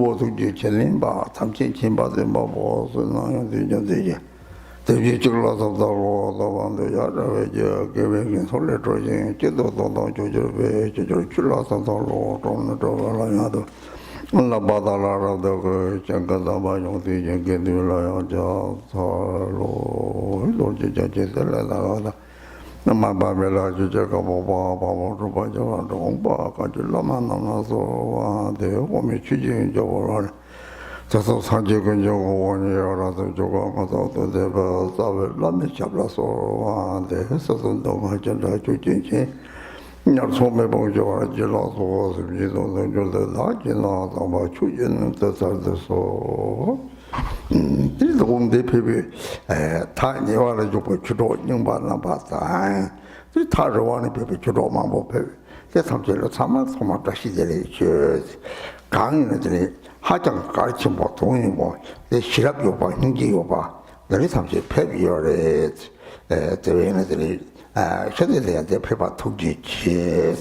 보수지 챌린바 탐친 침바데 바보스나 되지 되게 줄라서 다로 다반도 야라베je 개백인 솔레 조진 제도도 조절베 조절 줄라서 다로 돈도 돌아야도 몰라 바다라라도 그 장가다 바용도 genge들라야 저 서로 로제제제들라다 나마바벨라 주제가 뭐바바로 봐줘 동바 가질라만 나서 와 대고미 취진 저걸 저서 사직은 저거 원이라도 저거 가서도 대바 사벨 라미 잡라서 와 대해서도 너무 하잖아 주진지 날 소매 봉조가 질러서 스비도 저들다 지나서 뭐 추진은 뜻을서 그래도 온데 페베 다 니와를 주고 주로 영반나 봤다 그 타르와는 페베 주로만 못 페베 그 삼절로 참아 소마다 시절에 그 강인들이 하장 가르침 보통이 뭐내 시랍 요바 행기 요바 너희 삼절 페비어에 대회들이 현대대한테 페바 통지치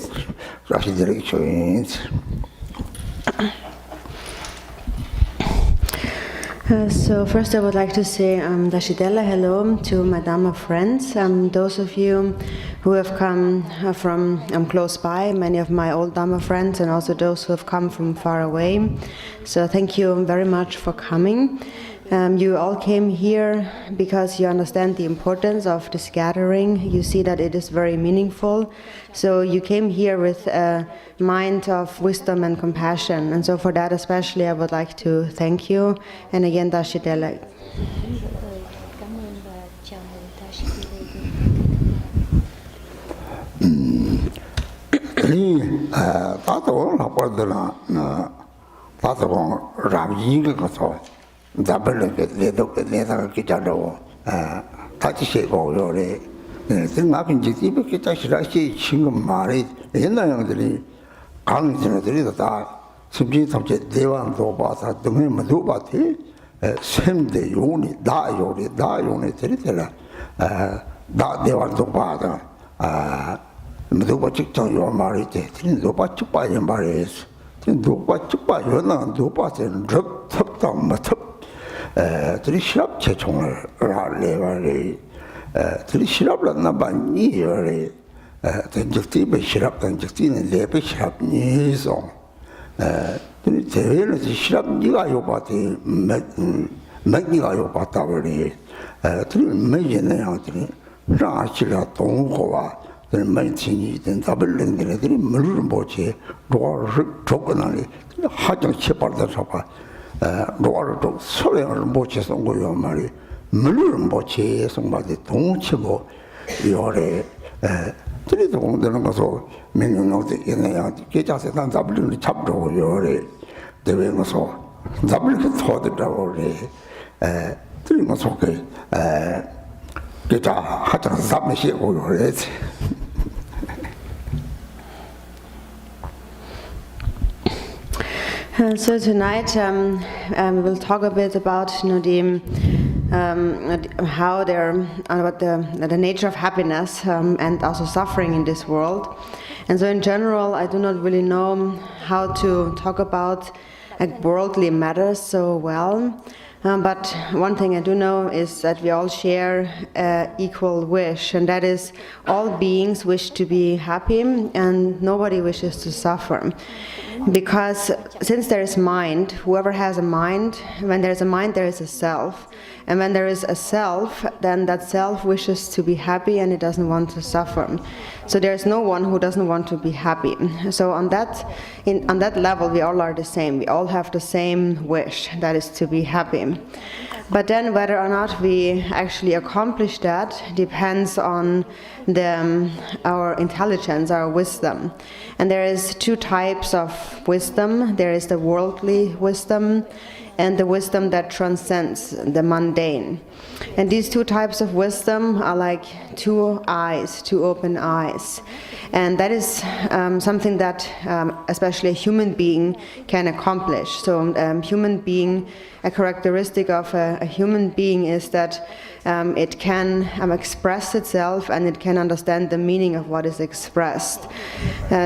라시들이 조인 So first I would like to say Dashidella hello to my Dhamma friends, those of you who have come from close by, many of my old Dhamma friends, and also those who have come from far away. So thank you very much for coming. You all came here because you understand the importance of this gathering. You see that it is very meaningful. So you came here with a mind of wisdom and compassion. And so for that especially I would like to thank you. And again, Dashidella. 잡을게 내다가 기자로 같이 세고 요래 생각은 이제 이렇게 자시라시 지금 말이 옛날 형들이 강진들이 다 심지 탑재 대왕도 봐서 등에 모두 봤지 샘대 요니 다 요니 들이더라 다 대왕도 봐다 모두 봐 직접 요 말이 돼 들이도 봐 직봐야 말이지 들이도 봐 직봐 요나 도 봐서는 섭섭다 뭐 들이 시랍 체총을 레발이 들이 시랍을 나반이 요래 던적티베 시랍 던적티는 레베 시랍 니소 들이 대회는 시랍 니가 요바티 맥니가 요바다 버리 들이 매제네 양들이 라시라 동고와 들이 매친이 된 답을는들이 물을 보지 로를 조건하니 하정 치발다 잡아 로아르도 소량을 못 해서 온 거요 말이 물을 못 해서 말이 동치고 요래 들이도 공되는 것도 명령도 있네요. 계좌세 단 잡을 잡으려고 요래 대회에서 잡을 그 터들라고 그래 들이 뭐 속에 계좌 하자 잡으시고 요래 So tonight we'll talk a bit about how about the nature of happiness and also suffering in this world. And so in general, I do not really know how to talk about worldly matters so well. But one thing I do know is that we all share an equal wish, and that is all beings wish to be happy and nobody wishes to suffer. Because since there is mind, whoever has a mind, when there is a mind there is a self. And when there is a self, then that self wishes to be happy and it doesn't want to suffer. So there is no one who doesn't want to be happy. So on that level we all are the same. We all have the same wish, that is to be happy. But then whether or not we actually accomplish that depends on our intelligence, our wisdom. And there is two types of wisdom. There is the worldly wisdom and the wisdom that transcends the mundane. And these two types of wisdom are like two eyes, two open eyes. And that is something that especially a human being can accomplish. So a characteristic of a human being is that it can express itself and it can understand the meaning of what is expressed.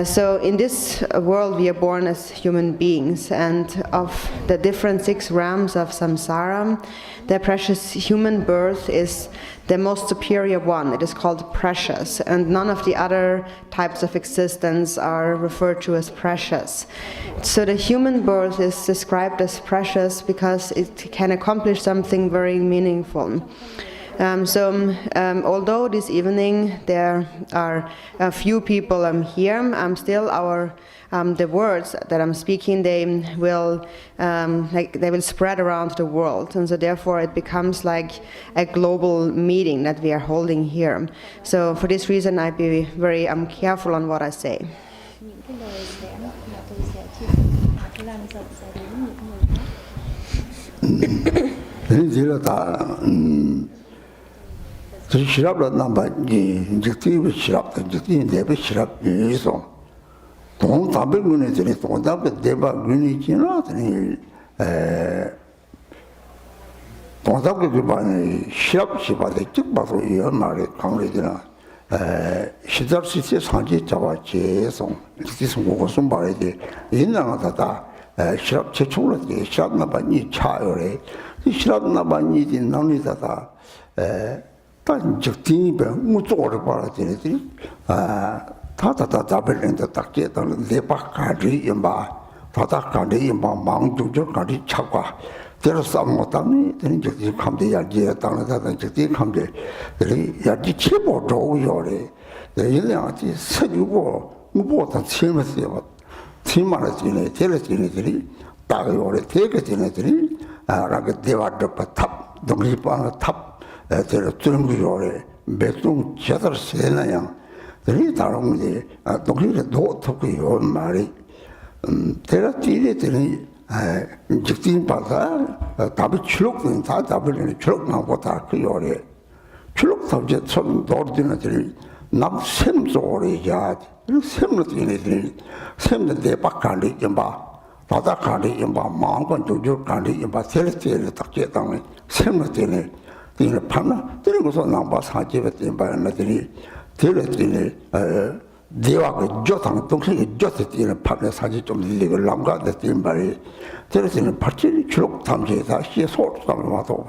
So in this world we are born as human beings, and of the different 6 realms of samsara, the precious human birth is the most superior one. It is called precious, and none of the other types of existence are referred to as precious. So the human birth is described as precious because it can accomplish something very meaningful. Although this evening there are a few people here, still the words that I'm speaking, they will spread around the world, and so therefore it becomes like a global meeting that we are holding here. So for this reason, I be very careful on what I say. Những cái lời vẽ mà tôi sẽ chia sẻ tôi lan rộng sẽ đến những người khác. Thế là ta 그 시랍을 남바지 직티브 시랍 직티 대비 시랍 이소 동 답변문에들이 동 답변 대박문이 지나더니 동 답변 기반의 시랍 시바데 직바로 이 말에 강례되나 시답 시세 상지 잡아지에서 직티스 고고선 말이지 인나가다 시랍 최초로 시랍 남바니 차요래 시랍 남바니 진나니다다 단 적팅이 무조건 봐라더니 다다다 잡을는데 딱게 던 대박까지 임바 다다까지 임바 망주저까지 차과 들어서 못하니 되는 적이 감대야지 당나다 적이 감대 그리 야지 최고 좋으요래 내일한테 서주고 무보다 치면서 치마르지네 제르지네들이 따요래 대게지네들이 라게 대화적 탑 동리방 탑 제가 들은거요래 몇동 제대로 세나양 들이 다른 게 동리에 노트고요 말이 제가 뒤에들이 직진 바가 답이 출력된 다 답을 출력하고다 그 요래 출력 답제 손 돌드는들이 남샘 소리야 샘로 되네들이 샘도 대박간이 임바 바다간이 임바 마음건 조절간이 임바 셀스를 딱게 당에 샘로 되네 이제 판나 들고서 남바 사집에 된 들었더니 대화가 조상 동생이 조스티는 판에 사지 좀 들리고 남가데 된 말이 들었더니 발전이 주로 탐지에다 시에 소르상을 와도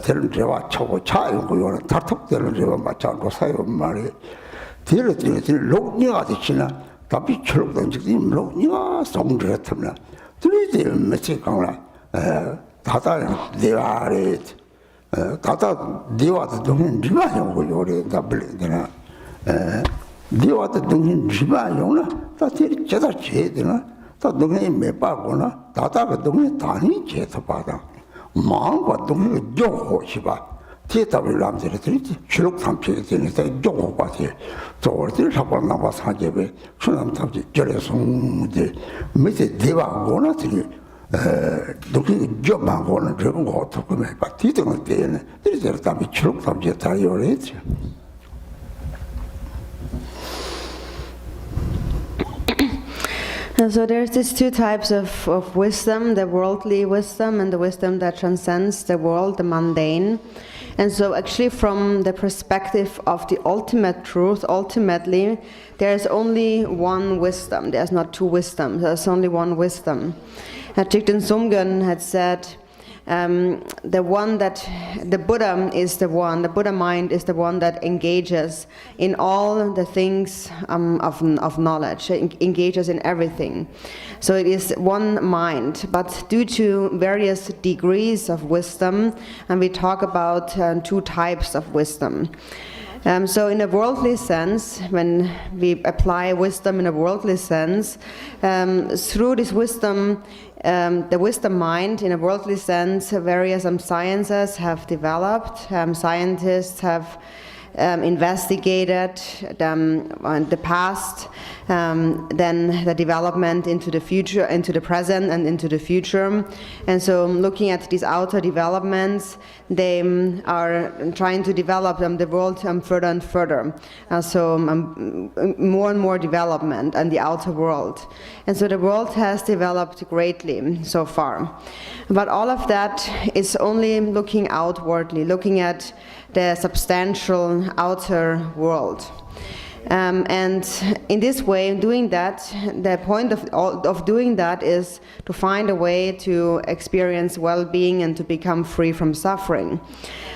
들은 대화 차고 차요 거는 다톡되는 대화 맞자고 사요 말이 들었더니 록니가 되시나 답이 주로 던지기 록니가 성질했으나 들이대 며칠 강라 다다 대화를 다다 니와도 동행 리바용고 요래 답을되나 니와도 동행 리바용나 다들 제다 제되나 다 동행 매빠고나 다다가 동행 단위 제서 받아 마음과 동행 요호시바 대답을 남들이 주력 탐피에 되니까 요호 받이 저를 잡아 나와 사제베 수남 탐지 절에서 문제 밑에 대화고나 들이 독이 좀만고는 저런 거 어떻게 해 봐. 뒤등을 때는 이제 답이 추록 답이 다 요래죠. So there's these 2 types of wisdom, the worldly wisdom and the wisdom that transcends the world, the mundane. And so actually from the perspective of the ultimate truth, ultimately, there's only one wisdom. There's not 2 wisdoms, there's only one wisdom. Thigten Somgön had said, the Buddha mind is the one that engages in all the things of knowledge, engages in everything. So it is one mind, but due to various degrees of wisdom, and we talk about 2 types of wisdom. So in a worldly sense, when we apply wisdom in a worldly sense, through this wisdom, the wisdom mind, in a worldly sense, various sciences have developed. Scientists have investigated the past, then the development into the future, into the present, and into the future. And so, looking at these outer developments, they are trying to develop the world further and further. So, more and more development in the outer world. And so, the world has developed greatly so far. But all of that is only looking outwardly, looking at the substantial outer world. And in this way, doing that, the point of doing that is to find a way to experience well-being and to become free from suffering.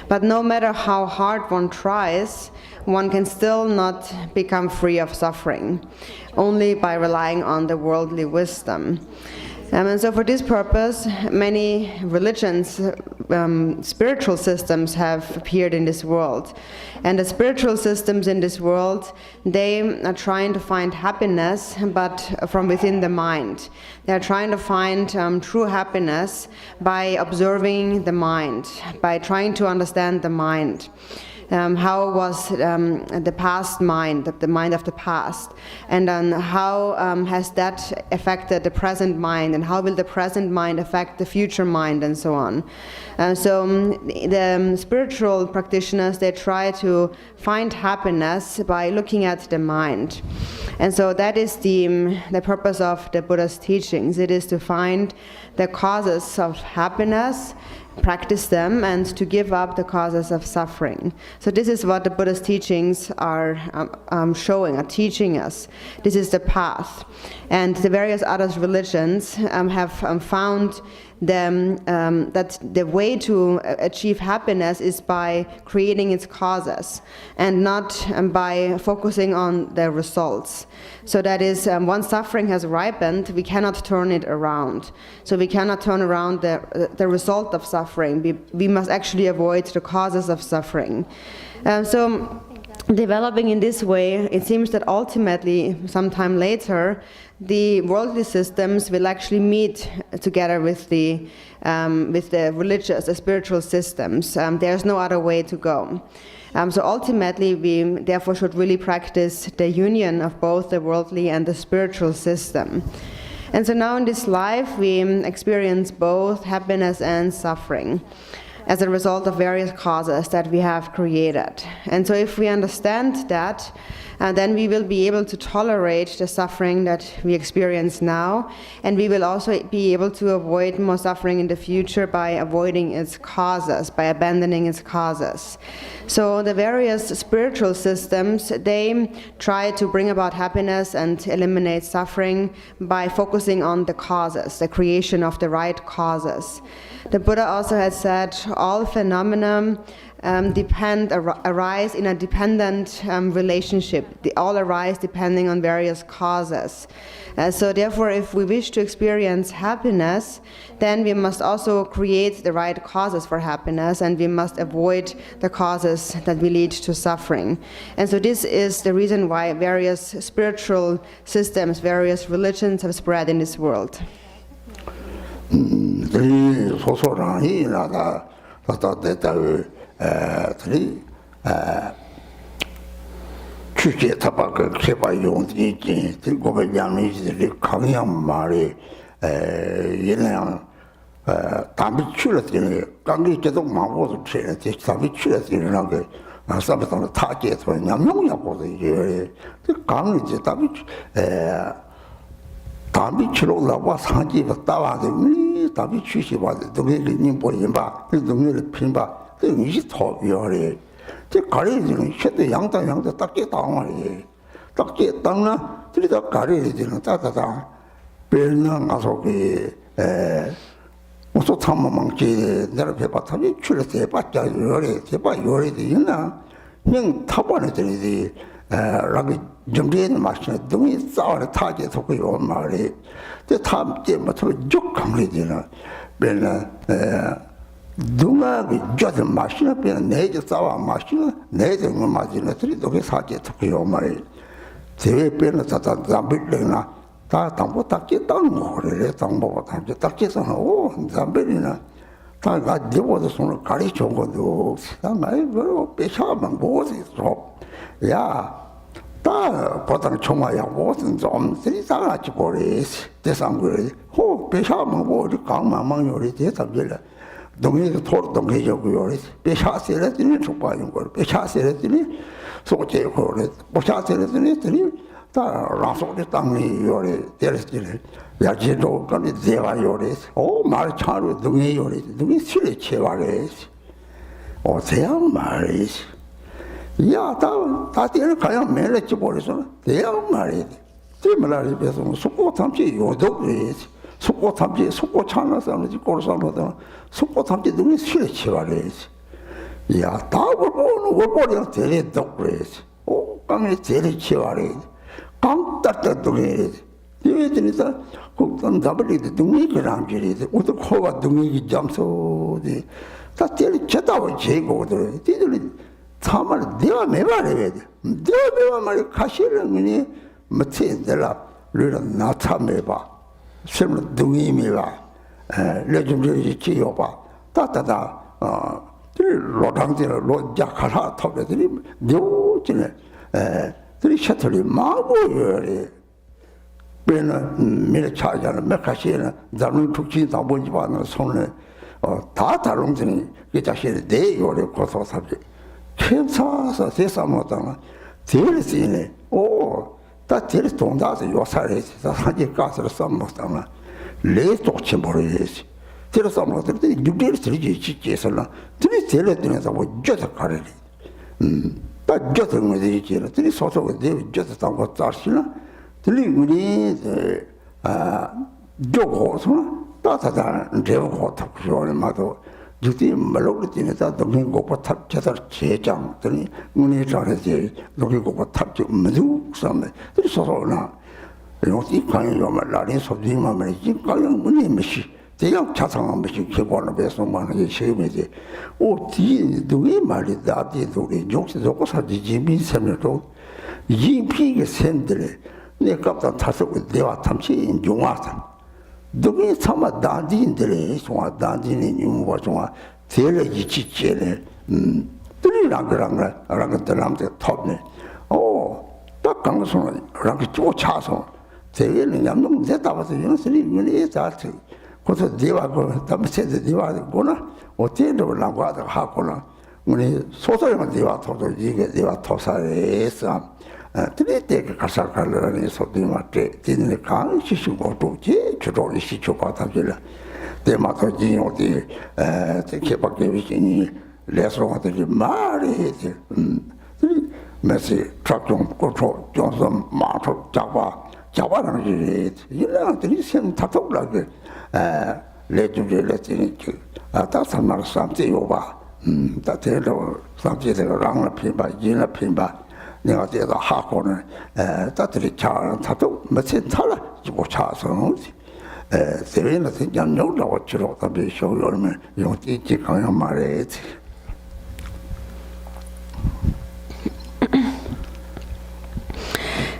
But no matter how hard one tries, one can still not become free of suffering, only by relying on the worldly wisdom. And so for this purpose, many religions, spiritual systems have appeared in this world. And the spiritual systems in this world, they are trying to find happiness, but from within the mind. They are trying to find true happiness by observing the mind, by trying to understand the mind. How was the past mind, the mind of the past, and how has that affected the present mind, and how will the present mind affect the future mind, and so on. So the spiritual practitioners, they try to find happiness by looking at the mind. And so that is the purpose of the Buddha's teachings. It is to find the causes of happiness, practice them, and to give up the causes of suffering. So this is what the Buddha's teachings are showing, are teaching us. This is the path. And the various other religions have found that the way to achieve happiness is by creating its causes and not by focusing on the results. So that is, once suffering has ripened, we cannot turn it around. So we cannot turn around the result of suffering. We must actually avoid the causes of suffering. So developing in this way, it seems that ultimately, sometime later, the worldly systems will actually meet together with the religious, the spiritual systems. There's no other way to go. So ultimately, we therefore should really practice the union of both the worldly and the spiritual system. And so now in this life, we experience both happiness and suffering as a result of various causes that we have created. And so if we understand that, then we will be able to tolerate the suffering that we experience now, and we will also be able to avoid more suffering in the future by avoiding its causes, by abandoning its causes. So the various spiritual systems, they try to bring about happiness and eliminate suffering by focusing on the causes, the creation of the right causes. The Buddha also had said all phenomena arise in a dependent relationship. They all arise depending on various causes. So therefore, if we wish to experience happiness, then we must also create the right causes for happiness, and we must avoid the causes that will lead to suffering. And so this is the reason why various spiritual systems, various religions have spread in this world. 소소랑이 나다 들이 주제 타박을 개발 용들이 들고 양이들이 강양 말이 얘네랑 담비 출했더니 강기 계속 망고도 채는 담비 출했더니 그 사람들 타게서 양용이하고도 이제 강이 이제 담비 출로라고 상지 따와도 담비 취시 봐도 동네를 님 보인바 그 동네를 핀바 그 이시 토비어래 저 가리지는 셔도 양다 딱게 당말이 딱게 당나 들이다 가리지는 따다다 별난 가서 무슨 참만지 내가 배바타지 출해서 해봤자 요래 되나 명 타반에 들이지 라기 정리는 마시는 동이 싸워를 타게 속고 요 말이 저 탐때 뭐 죽감이 되나 별나 동아기 저들 마시는 별나 내게 싸워 마시는 내게 뭐 마시는 들이 동이 사게 속고 요 말이 제외 별나 자자 잠빌래나 다 담보 딱게 땅 뭐래 담보 딱게 딱게서 오 잠빌이나 다가 내보다 손을 가리쳐 온 것도 다가 뭐 배샤만 뭐지 야 다 보통 총아야 무슨 좀 세상아치 버리스 대상을 호 배샤만 뭐리 강만만 요리 대답들 동의도 토로 동의적고 요리 배샤세라더니 족바인 거 배샤세라더니 소제 거래 보샤세라더니 다 라소리 땅이 요리 데르스들 야지도 간에 대화 요리 말 차로 동의 요리 동의 실에 채와래 대양 말이 야, 다 때를 가야 매력지 버려서 대양 말이 때문에 그래서 속고 탐지 요독이 속고 탐지 속고 차나서 고르서는 속고 탐지 등이 실에 채와래지 야, 다을 보는 걸 버려 대리독 그래지 강에 대리 채와래 강 따뜻도 그래지 이외에니까 그건 답을 등이 그람지리 어떤 코가 등이 잠소지 다 때리 쳤다고 제고들 뒤들이 참말 내가 매말해야 돼. 내가 매말 가시는 거니 멋지 내가 르는 나타매봐. 셈을 등이미봐. 레줌들이 지어봐. 따따다 로당들을 로작하라 톱들이 묘지네. 들이 셔틀이 마고요리. 배는 미래 차지하는 몇 가시는 나는 tuk지 다 보지 않는 손에 다 다른 분이 그 자신의 내 요리 고소사비. 캠사서 세상모다나 제일시네 다 제일 동다서 요사래지 사지 가서 써먹다나 레 똑치 모르겠지 제일 써먹들 육대를 들지 지지서나 들이 제일 되면서 뭐 져서 가래리 다 져서 뭐지 제일 들이 소소가 돼 져서 담고 자시나 들이 우리 조고서 따다다 제고 탁 쇼를 주디 말로그티네다 동행고고 탑제서 제장들이 문이 잘해지 동행고고 탑지 무슨 섬에 그래서나 이것이 강요만 라린 소리만 말이지 강요 문이 몇이 대양 차상한 몇이 개발을 배송만 하기 시험이지 뒤 동이 말이다 뒤도리 욕스도 사지지 민세면도 이피게 샘들이 내 값다 타서고 내와 탐치 용화상 너희 참아 단지인들이 좋아 단지는 용과 좋아 제일 이치제네 들이랑 그런 것들한테 톱네 딱 강소는 그렇게 쫓아서 제일은 양놈 됐다 봐서 연설이 문에 자체 그래서 네와 그 담세대 네와구나 어째도 라고 하거나 우리 소설만 네와 토도 이게 네와 토사에서 들이때 가사칼라니 소비마테 진네 강시시고 도지 주로리 시초가 답질라 대마도 진오디 개박게 비시니 레스토랑들이 말이지 메시 트럭좀 고쳐 좀좀 마토 잡아라는 게 이랑들이 생 타톡라게 레주레레티니 다 산말 삼지요바 다 데로 삼지에서 랑라 피바 이나 피바 내가 대다 하고는 따들이 잘 타도 며칠 살아 못 차서 세회는 그냥 놀라고 주로 답이 쇼요면 용띠지 강연 말해야지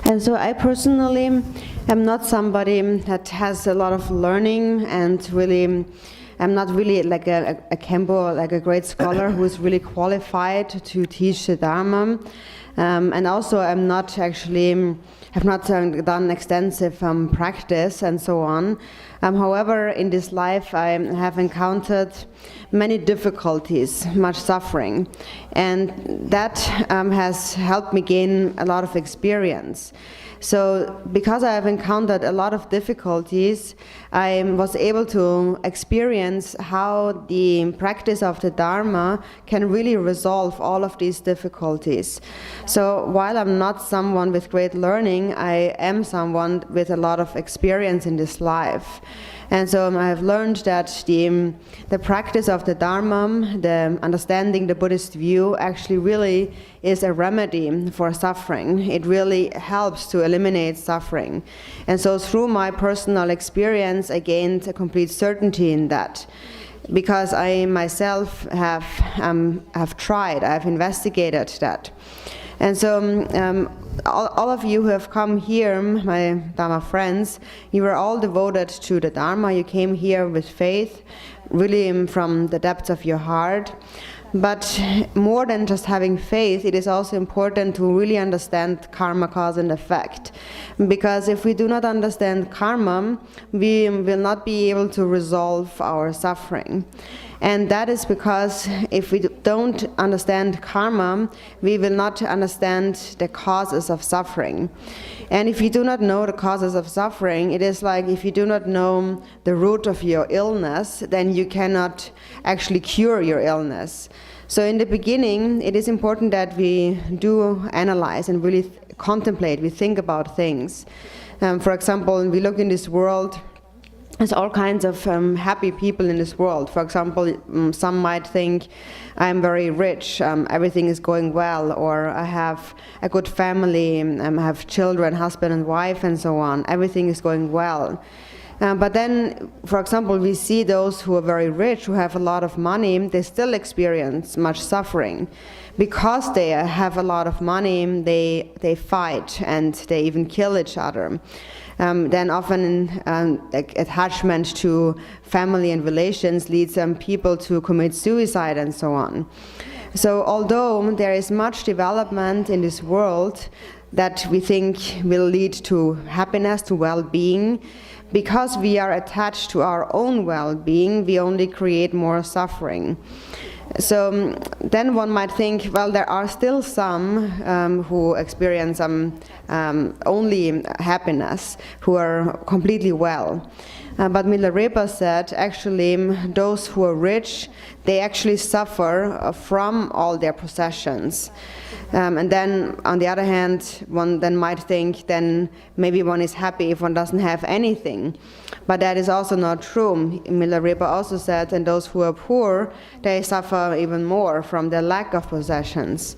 And so I personally am not somebody that has a lot of learning and really I'm not really like a Kempo, like a great scholar who is really qualified to teach the Dharma. And also I'm not actually, have not done extensive practice and so on. However, in this life I have encountered many difficulties, much suffering. And that has helped me gain a lot of experience. So because I have encountered a lot of difficulties, I was able to experience how the practice of the Dharma can really resolve all of these difficulties. So while I'm not someone with great learning, I am someone with a lot of experience in this life. And so I have learned that the practice of the Dharma, the understanding the Buddhist view, actually really is a remedy for suffering. It really helps to eliminate suffering. And so through my personal experience, I gained a complete certainty in that. Because I myself have tried, I've investigated that. And so all of you who have come here, my Dharma friends, you were all devoted to the Dharma. You came here with faith, really from the depths of your heart. But more than just having faith, it is also important to really understand karma, cause and effect. Because if we do not understand karma, we will not be able to resolve our suffering. And that is because if we don't understand karma, we will not understand the causes of suffering. And if you do not know the causes of suffering, it is like if you do not know the root of your illness, then you cannot actually cure your illness. So in the beginning, it is important that we do analyze and really contemplate, we think about things. For example, when we look in this world, there's all kinds of happy people in this world. For example, some might think, I'm very rich, everything is going well, or I have a good family, I have children, husband and wife, and so on. Everything is going well. But then, for example, we see those who are very rich, who have a lot of money, they still experience much suffering. Because they have a lot of money, they fight and they even kill each other. Then often attachment to family and relations leads people to commit suicide and so on. So although there is much development in this world that we think will lead to happiness, to well-being, because we are attached to our own well-being, we only create more suffering. So then one might think, well, there are still some who experience only happiness, who are completely well. But Milarepa said, actually, those who are rich, they actually suffer from all their possessions. And then, on the other hand, one then might think, then maybe one is happy if one doesn't have anything. But that is also not true. Milarepa also said, and those who are poor, they suffer even more from the lack of possessions.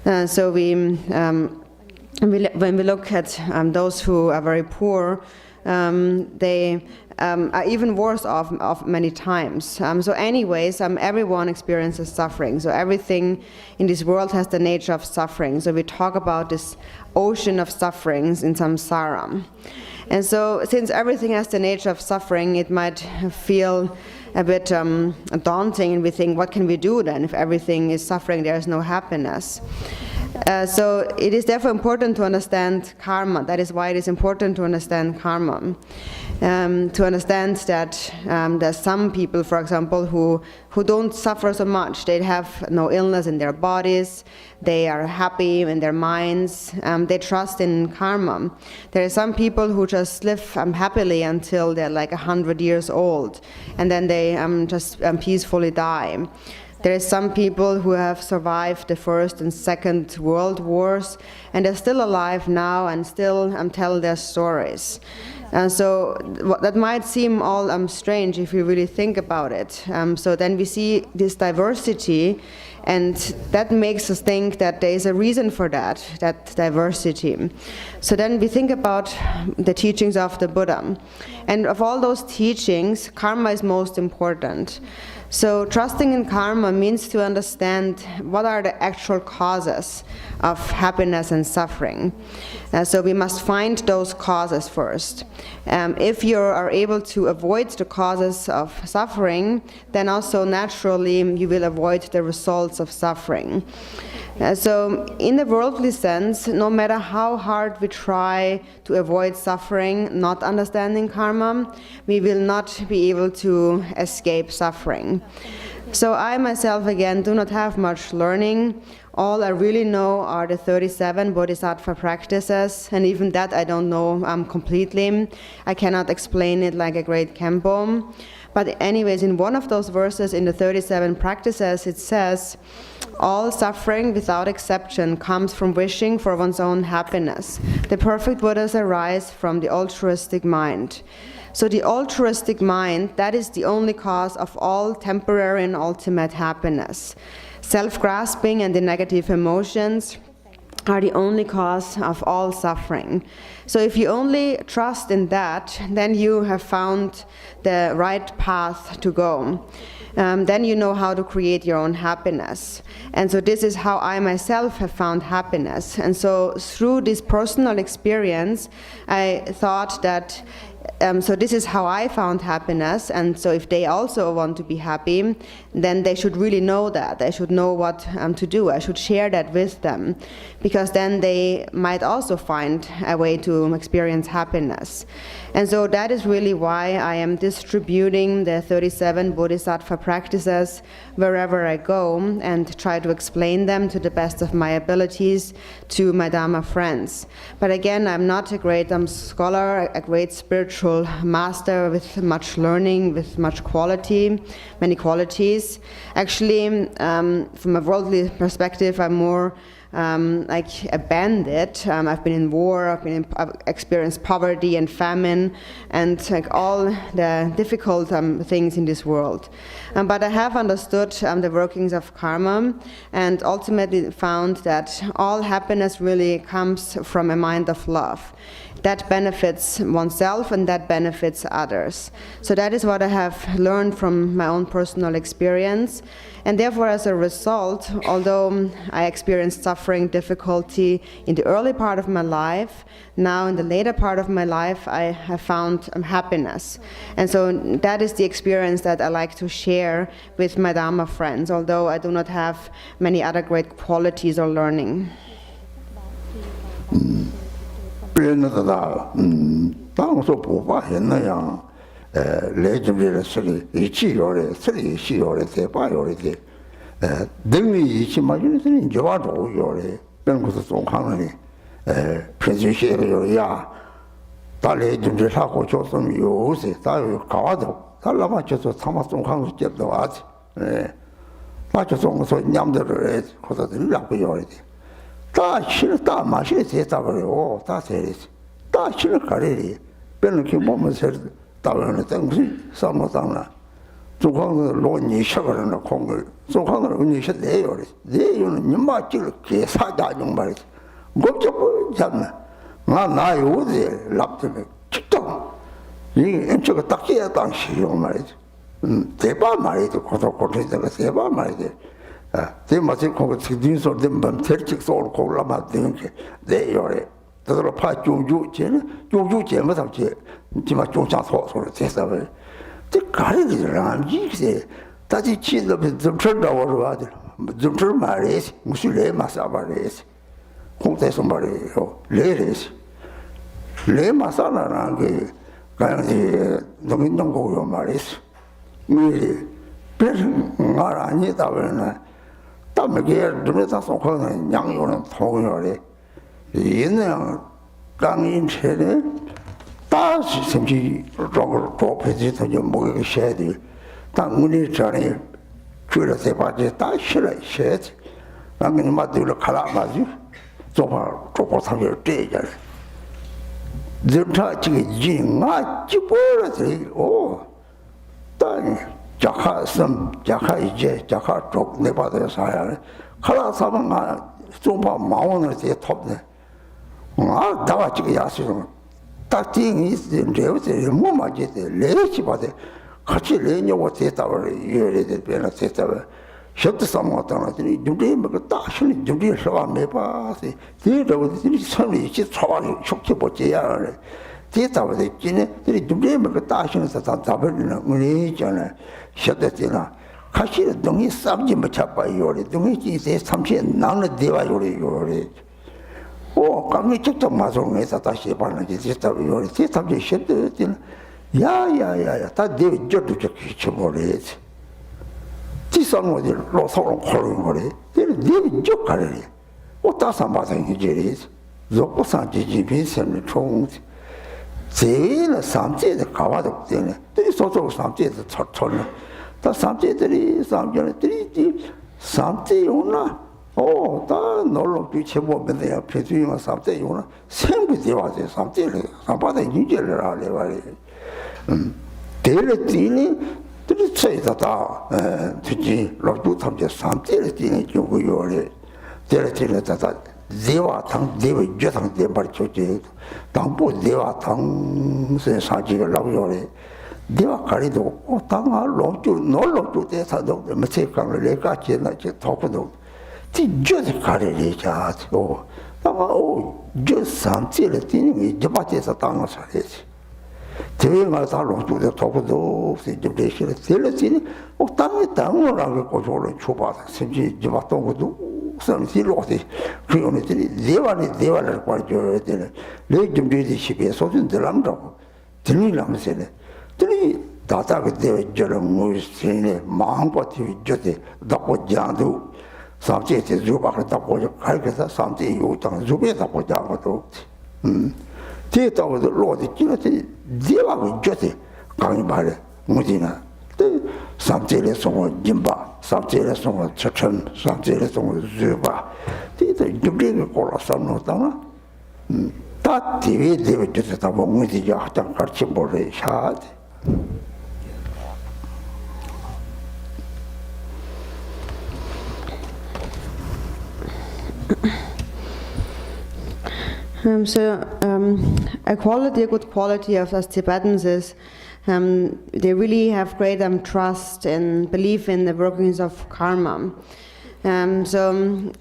So when we look at those who are very poor, they are even worse off many times. So anyways, everyone experiences suffering. So everything in this world has the nature of suffering. So we talk about this ocean of sufferings in samsara. And so since everything has the nature of suffering, it might feel a bit daunting, and we think, what can we do then? If everything is suffering, there is no happiness. So it is therefore important to understand karma. That is why it is important to understand karma. To understand that there's some people, for example, who don't suffer so much. They have no illness in their bodies. They are happy in their minds. They trust in karma. There are some people who just live happily until they're like 100 years old, and then they just peacefully die. There are some people who have survived the First and Second World Wars, and they're still alive now and still tell their stories. And so that might seem all strange if you really think about it. So then we see this diversity, and that makes us think that there is a reason for that diversity. So then we think about the teachings of the Buddha. And of all those teachings, karma is most important. So trusting in karma means to understand what are the actual causes of happiness and suffering. So we must find those causes first. If you are able to avoid the causes of suffering, then also naturally you will avoid the results of suffering. So in the worldly sense, no matter how hard we try to avoid suffering, not understanding karma, we will not be able to escape suffering. So I myself, again, do not have much learning. All I really know are the 37 Bodhisattva practices, and even that I don't know completely. I cannot explain it like a great Khenpo. But anyways, in one of those verses in the 37 practices, it says, all suffering without exception comes from wishing for one's own happiness. The perfect Buddhas arise from the altruistic mind. So the altruistic mind, that is the only cause of all temporary and ultimate happiness. Self-grasping and the negative emotions are the only cause of all suffering. So if you only trust in that, then you have found the right path to go. Then you know how to create your own happiness. And so this is how I myself have found happiness. And so through this personal experience, I thought that So this is how I found happiness, and so if they also want to be happy, then they should really know that. They should know what to do. I should share that with them, because then they might also find a way to experience happiness. And so that is really why I am distributing the 37 Bodhisattva practices wherever I go, and try to explain them to the best of my abilities to my Dharma friends. But again, I'm not a great scholar, a great spiritual master with much learning, with much quality, many qualities. Actually, from a worldly perspective, I'm more like a bandit. I've been in war, I've experienced poverty and famine, and like all the difficult things in this world. But I have understood the workings of karma, and ultimately found that all happiness really comes from a mind of love. That benefits oneself and that benefits others. So that is what I have learned from my own personal experience. And therefore, as a result, although I experienced suffering, difficulty in the early part of my life, now in the later part of my life, I have found happiness. And so that is the experience that I like to share with my Dharma friends, although I do not have many other great qualities or learning. 다 싫어 다 마시게 됐다고요. 다 세리지. 다 싫어 가리리. 별로 그 몸을 세 다는 무슨 상관없나. 중앙의 논이 셔거는 공을. 중앙의 운이 셔대요. 내요는 님마ጭ을 계사다 정말이지. 겁적 잡나. 나 요새 랍트네. 직접 이 엔처가 딱 해야 당시 말이지. 대박 말이지. 고속고속에다가 대박 말이지. 제 마치 거기 뒤에 소리는 밤 tertik 소리 골라마 되는 게 내요래. 그대로 파 중주제는 중주제만 잡지. 지마 중장 소리 됐어요. 그 가리들랑 이게 다시 치는 좀 쳐다보러 와들. 좀 말이지. 무슨 래 마사바래지. 공대서 말이에요. 레레지. 레 마사라는 게 그냥 농민동 고요 말이지. 이 별은 말 아니다 그러나 다음에 눈에다 쏘고는 양요는 통요래 얘는 강인체네 다시 생기 저걸 도패지도 좀 먹기 싫어도 당문이 전에 줄여서 봐지 다 싫어 싫지 나는 맞들어 갈아가지 조금 사실 때잖아 저타 지금 진아 지보라지 오 땅 자카섬 자카 이제 자카 쪽 내바다에 살아야 칼라 사방아 좀봐 마원을 제 톱네 아 다가 지금 야시로 딱 띵이 레오세 뭐 맞지 레치 바데 같이 레냐고 됐다고 이래야 되나 됐다고 셔트 삼았다더니 준비 뭐 다시는 준비 서와 매바세 뒤로 뒤 선이 지 처방이 속지 보지야 됐다고 됐지네 들이 준비 뭐 다시는 다 잡으려는 우리 있잖아 셔트지나 같이 동이 쌈지 뭐 잡아요 동이 지세 삼시 나는 대화요 오, 강이 직접 마성에서 다시 봤는지 됐다고 됐다고 셔트지나 야야야야 다 내 저도 저기 쳐버리지 지상어디 로서로 걸은 거래 내 적가래 오다산 마성이 저리지 조고산 지지빈선을 총 제일 삼제의 가와도 되네 또 소소 삼제의 철철 다 삼제들이 삼제들이 삼제요나 다 놀러 비춰보면 내가 표준이가 삼제요나 생부대와서 삼제를 삼바다 인제를 하래 말이야 대레티니 들이쳐있다 특히 로도 탐제 삼제레티니 요구요래 대레티니 다다 대화당 대외 저당 대발 조제 당보 대화당 사지를 나오요래 대화 가리도 당아 로도 놀로도 대사도 메세강을 내가 지나지 도구도 뒤저지 가리리자 당아 저 삼제레티니 저바제서 당아 살이지 대회가 다 롱주도 도구도 이제 대신에 들렸지. 땅에 땅을 하고 저를 줘봐.甚至 동구도 선실로지. 그 오늘들이 대화를 관여해야 되는 내 준비된 시비에 소진들 남자고 들리라면서네. 들리 다다가 대회 저런 무슨에 마음껏 저때 덕고장도 삼제에 주바를 덕고 갈게서 삼제 요장 주베 덕고 장도 대다고도 로디 지나지 대화가 저때 강이 말해 무지나 삼제에 송어 짐바 삼제에 송어 처천 삼제에 송어 주바 대다 준비를 골라서 놓다나 다 대회 저때 뭐 무지야 하장 같이 보래 샤지 A good quality of us Tibetans is they really have great trust and belief in the workings of karma. So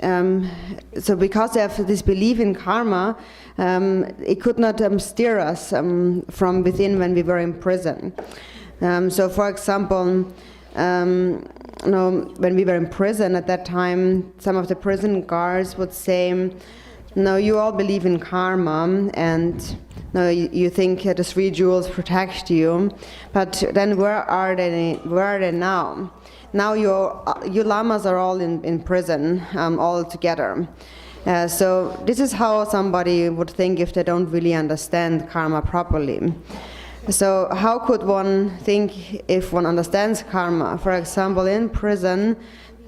because they have this belief in karma, it could not steer us from within when we were in prison. So for example, when we were in prison at that time, some of the prison guards would say, no, you all believe in karma, and no, you think the 3 jewels protect you, but then where are they now? Now you lamas are all in prison, all together. So this is how somebody would think if they don't really understand karma properly. So how could one think if one understands karma? For example, in prison,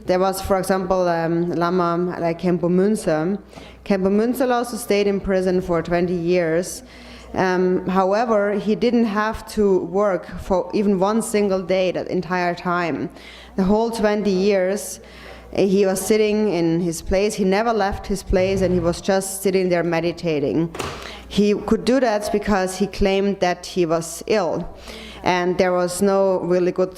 there was, for example, Lama like Khenpo Munse. Khenpo Munse also stayed in prison for 20 years. However, he didn't have to work for even one single day that entire time. The whole 20 years, he was sitting in his place. He never left his place, and he was just sitting there meditating. He could do that because he claimed that he was ill. And there was no really good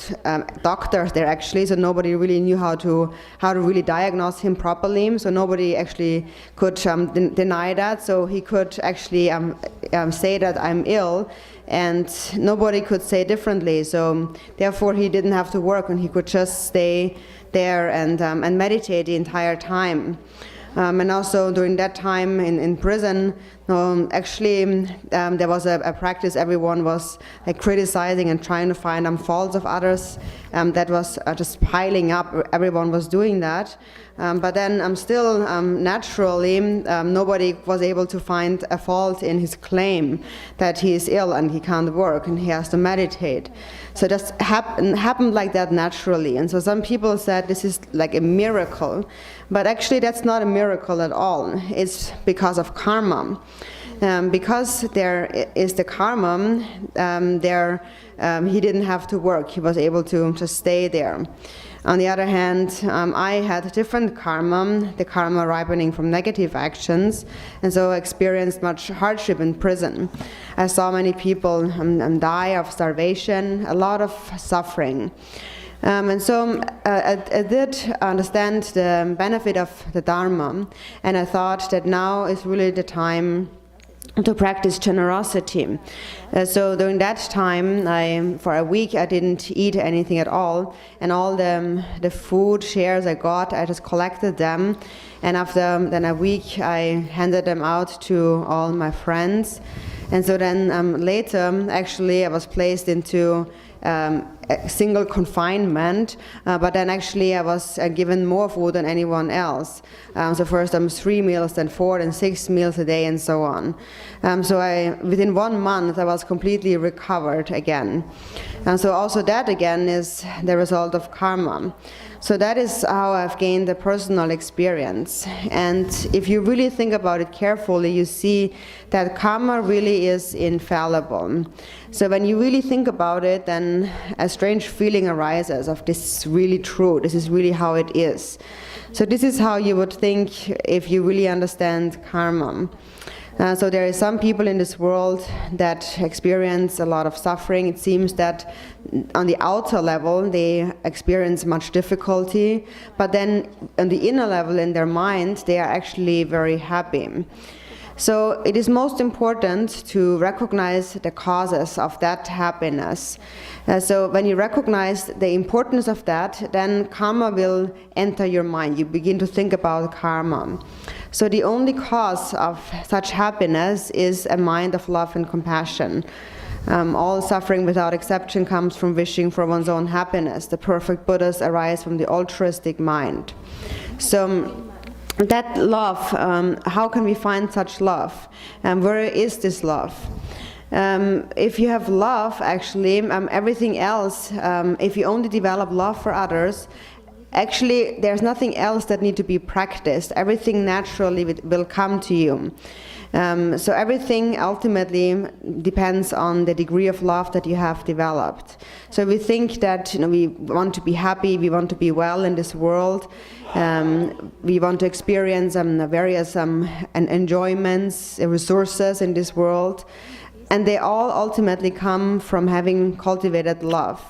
doctors there actually, so nobody really knew how to really diagnose him properly. So nobody actually could deny that. So he could actually say that I'm ill, and nobody could say differently. So therefore, he didn't have to work, and he could just stay there and meditate the entire time. And also during that time in prison, actually there was a practice. Everyone was like criticizing and trying to find faults of others. That was just piling up. Everyone was doing that. But then still naturally nobody was able to find a fault in his claim that he is ill and he can't work and he has to meditate. So it just happened like that naturally. And so some people said this is like a miracle, but actually that's not a miracle at all. It's because of karma. Because there is the karma, he didn't have to work. He was able to just stay there. On the other hand, I had different karma, the karma ripening from negative actions, and so I experienced much hardship in prison. I saw many people die of starvation, a lot of suffering. And so I did understand the benefit of the Dharma, and I thought that now is really the time to practice generosity. So during that time, for a week I didn't eat anything at all, and all the food shares I got, I just collected them, and after then a week I handed them out to all my friends. And so then later, actually, I was placed into a single confinement, but then actually I was given more food than anyone else. So first 3 meals, then 4, then 6 meals a day, and so on. So within 1 month I was completely recovered again. And so also that again is the result of karma. So that is how I've gained the personal experience. And if you really think about it carefully, you see that karma really is infallible. So when you really think about it, then a strange feeling arises of this is really true, this is really how it is. So this is how you would think if you really understand karma. So there are some people in this world that experience a lot of suffering. It seems that on the outer level they experience much difficulty, but then on the inner level in their mind they are actually very happy. So it is most important to recognize the causes of that happiness. So when you recognize the importance of that, then karma will enter your mind. You begin to think about karma. So the only cause of such happiness is a mind of love and compassion. All suffering without exception comes from wishing for one's own happiness. The perfect Buddhas arise from the altruistic mind. So that love, how can we find such love? Where is this love? If you have love, actually, everything else, if you only develop love for others, actually there's nothing else that needs to be practiced. Everything naturally will come to you. So everything ultimately depends on the degree of love that you have developed. So we think that we want to be happy, we want to be well in this world, we want to experience various enjoyments, resources in this world, and they all ultimately come from having cultivated love.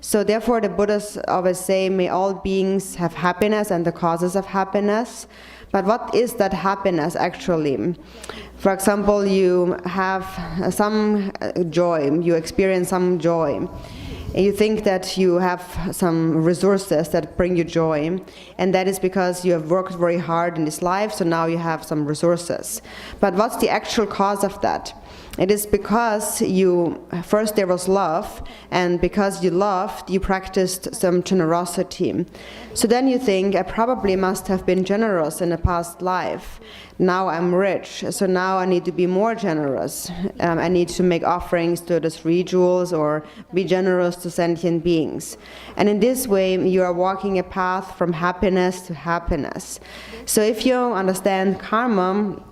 So therefore the Buddhas always say, may all beings have happiness and the causes of happiness. But what is that happiness actually? For example, you have some joy, you experience some joy. You think that you have some resources that bring you joy, and that is because you have worked very hard in this life, so now you have some resources. But what's the actual cause of that? It is because first there was love, and because you loved, you practiced some generosity. So then you think, I probably must have been generous in a past life. Now I'm rich, so now I need to be more generous. I need to make offerings to the 3 jewels or be generous to sentient beings. And in this way, you are walking a path from happiness to happiness. So if you understand karma,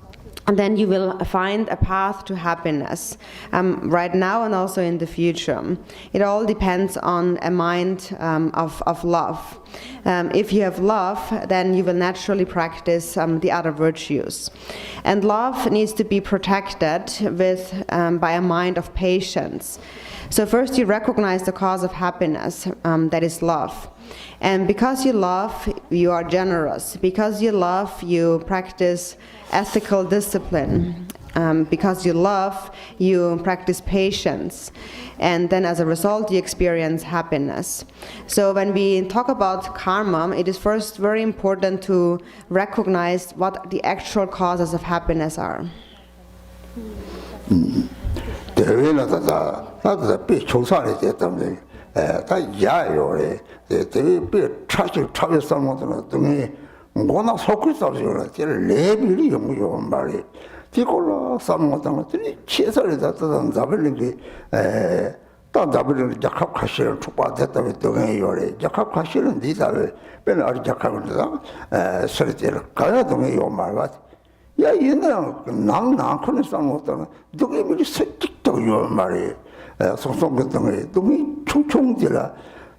and then you will find a path to happiness, right now and also in the future. It all depends on a mind of love. If you have love, then you will naturally practice the other virtues. And love needs to be protected by a mind of patience. So first you recognize the cause of happiness, that is love. And because you love, you are generous. Because you love, you practice ethical discipline. Because you love, you practice patience. And then as a result, you experience happiness. So when we talk about karma, it is first very important to recognize what the actual causes of happiness are. 다 야요래 대비 차별 상황들은 등에 뭐나 속을 써줘라 제일 레벨이 용요 말이 디콜라 상황들은 최선을 다하는 잡을린 게딴 잡을린 작업 가시를 축받았다고 등에 요래 작업 가시는 니다를 맨 어디 작업을 설제를 가야 등에 요 말과 야 얘는 낭낭 그런 상황들은 등에 미리 설직도 요 말이 송송했던 동이 총총들아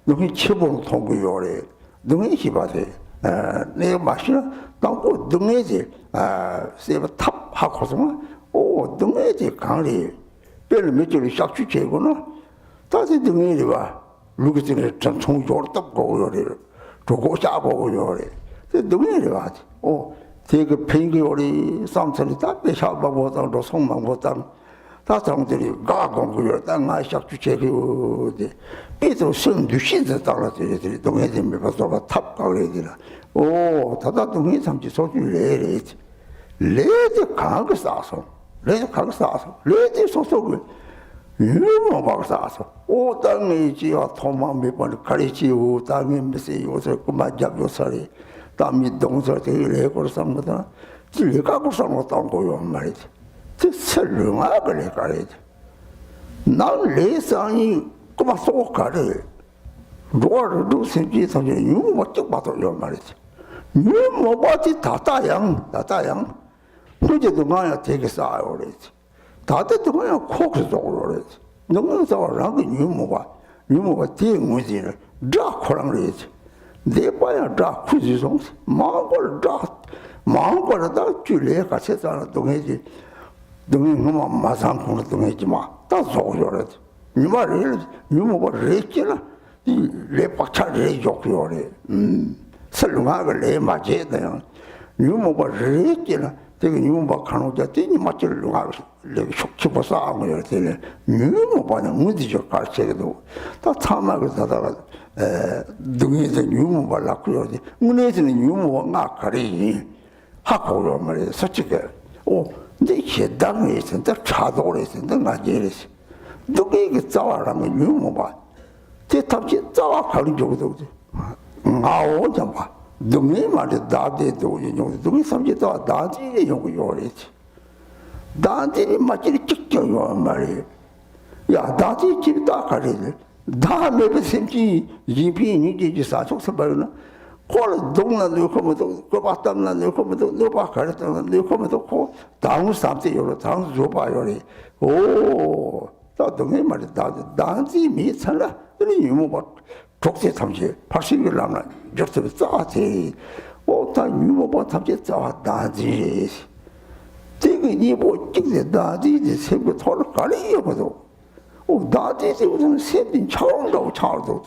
동이 쳐본 통구요래 동이 희바대 내가 마시나 땅고 동에지 세바 탑 하고서만 오 동에지 강리 별로 몇 줄이 싹주 제거나 다시 동에지 봐 루기스네 전 총조를 덮고 요래 조고 짜고 요래 동에지 봐 오 되게 팽기오리 상처를 다 빼샤바보다도 송망보다 다성들이 가공부를 땅아 샥주체리오데 삐도 선두신데 따라들이 동해진 메바서가 탑가래디라 오 다다 동해 상지 소줄레레 레드 강을 싸서 레드 소속을 너무 막 싸서 오 땅에 지와 토마 몇번 가리지오 땅에 메시 요새 그만 잡요살이 땅이 동서대 레고를 상거다 질가고 상거다 고요 말이지 설렁아 그래 가래. 난 레상이 그만 쏘고 가래. 로아르도 생기 상에 유모 멋쩍 봐도요 말이지. 유모 봐지 다다양. 그제도 나야 되게 싸요 그랬지. 다들 그냥 코크서 그랬지. 너무 싸라고 유모가 대문지를 다 코랑 그랬지. 내 봐야 다 쿠지송 마음을 다 줄에 같이 살아 동해지. 등이 너무 마상콩을 등했지 다 속여래. 이 말을 유모가 레지나 이 레박차 레족요래. 설렁하게 레 맞제다. 유모가 레지나 되게 유모 가능자 되니 맞지를 누가 이렇게 속치고 싸우고 이렇게 유모 반응 문제적 가르쳐도 다 참아서 하다가 등에서 유모 발랐고 여기 문에서는 유모가 가리 하고 말이야 솔직히 근데 해당에 있는데 차도를 있는데 나제리스 누구에게 싸워라면 유모 봐 대탑지 싸워 가는 적도 아오 잡아 등에 말이야 나대도 이용 등에 삼지도 나지 이용 요리지 나한테 맞지를 찍혀요 말이야 야 나지 집다 가리네 다음에 샘지 이비니 이제 사족서 말이나 콜 동나도 거면도 그 봤다는 거면도 너봐 가르다는 거면도 코 다음 삼때 요로 다음 줘봐요리 오 나등에 말이야 나한테 미살라 이런 유모가 독세 탐지 박식을 남나 저서 싸지 오다 유모가 탐지 싸다지 되게 니뭐 찍게 나지 세고 토를 가리요도 나지 우선 세빈 차원도 차원도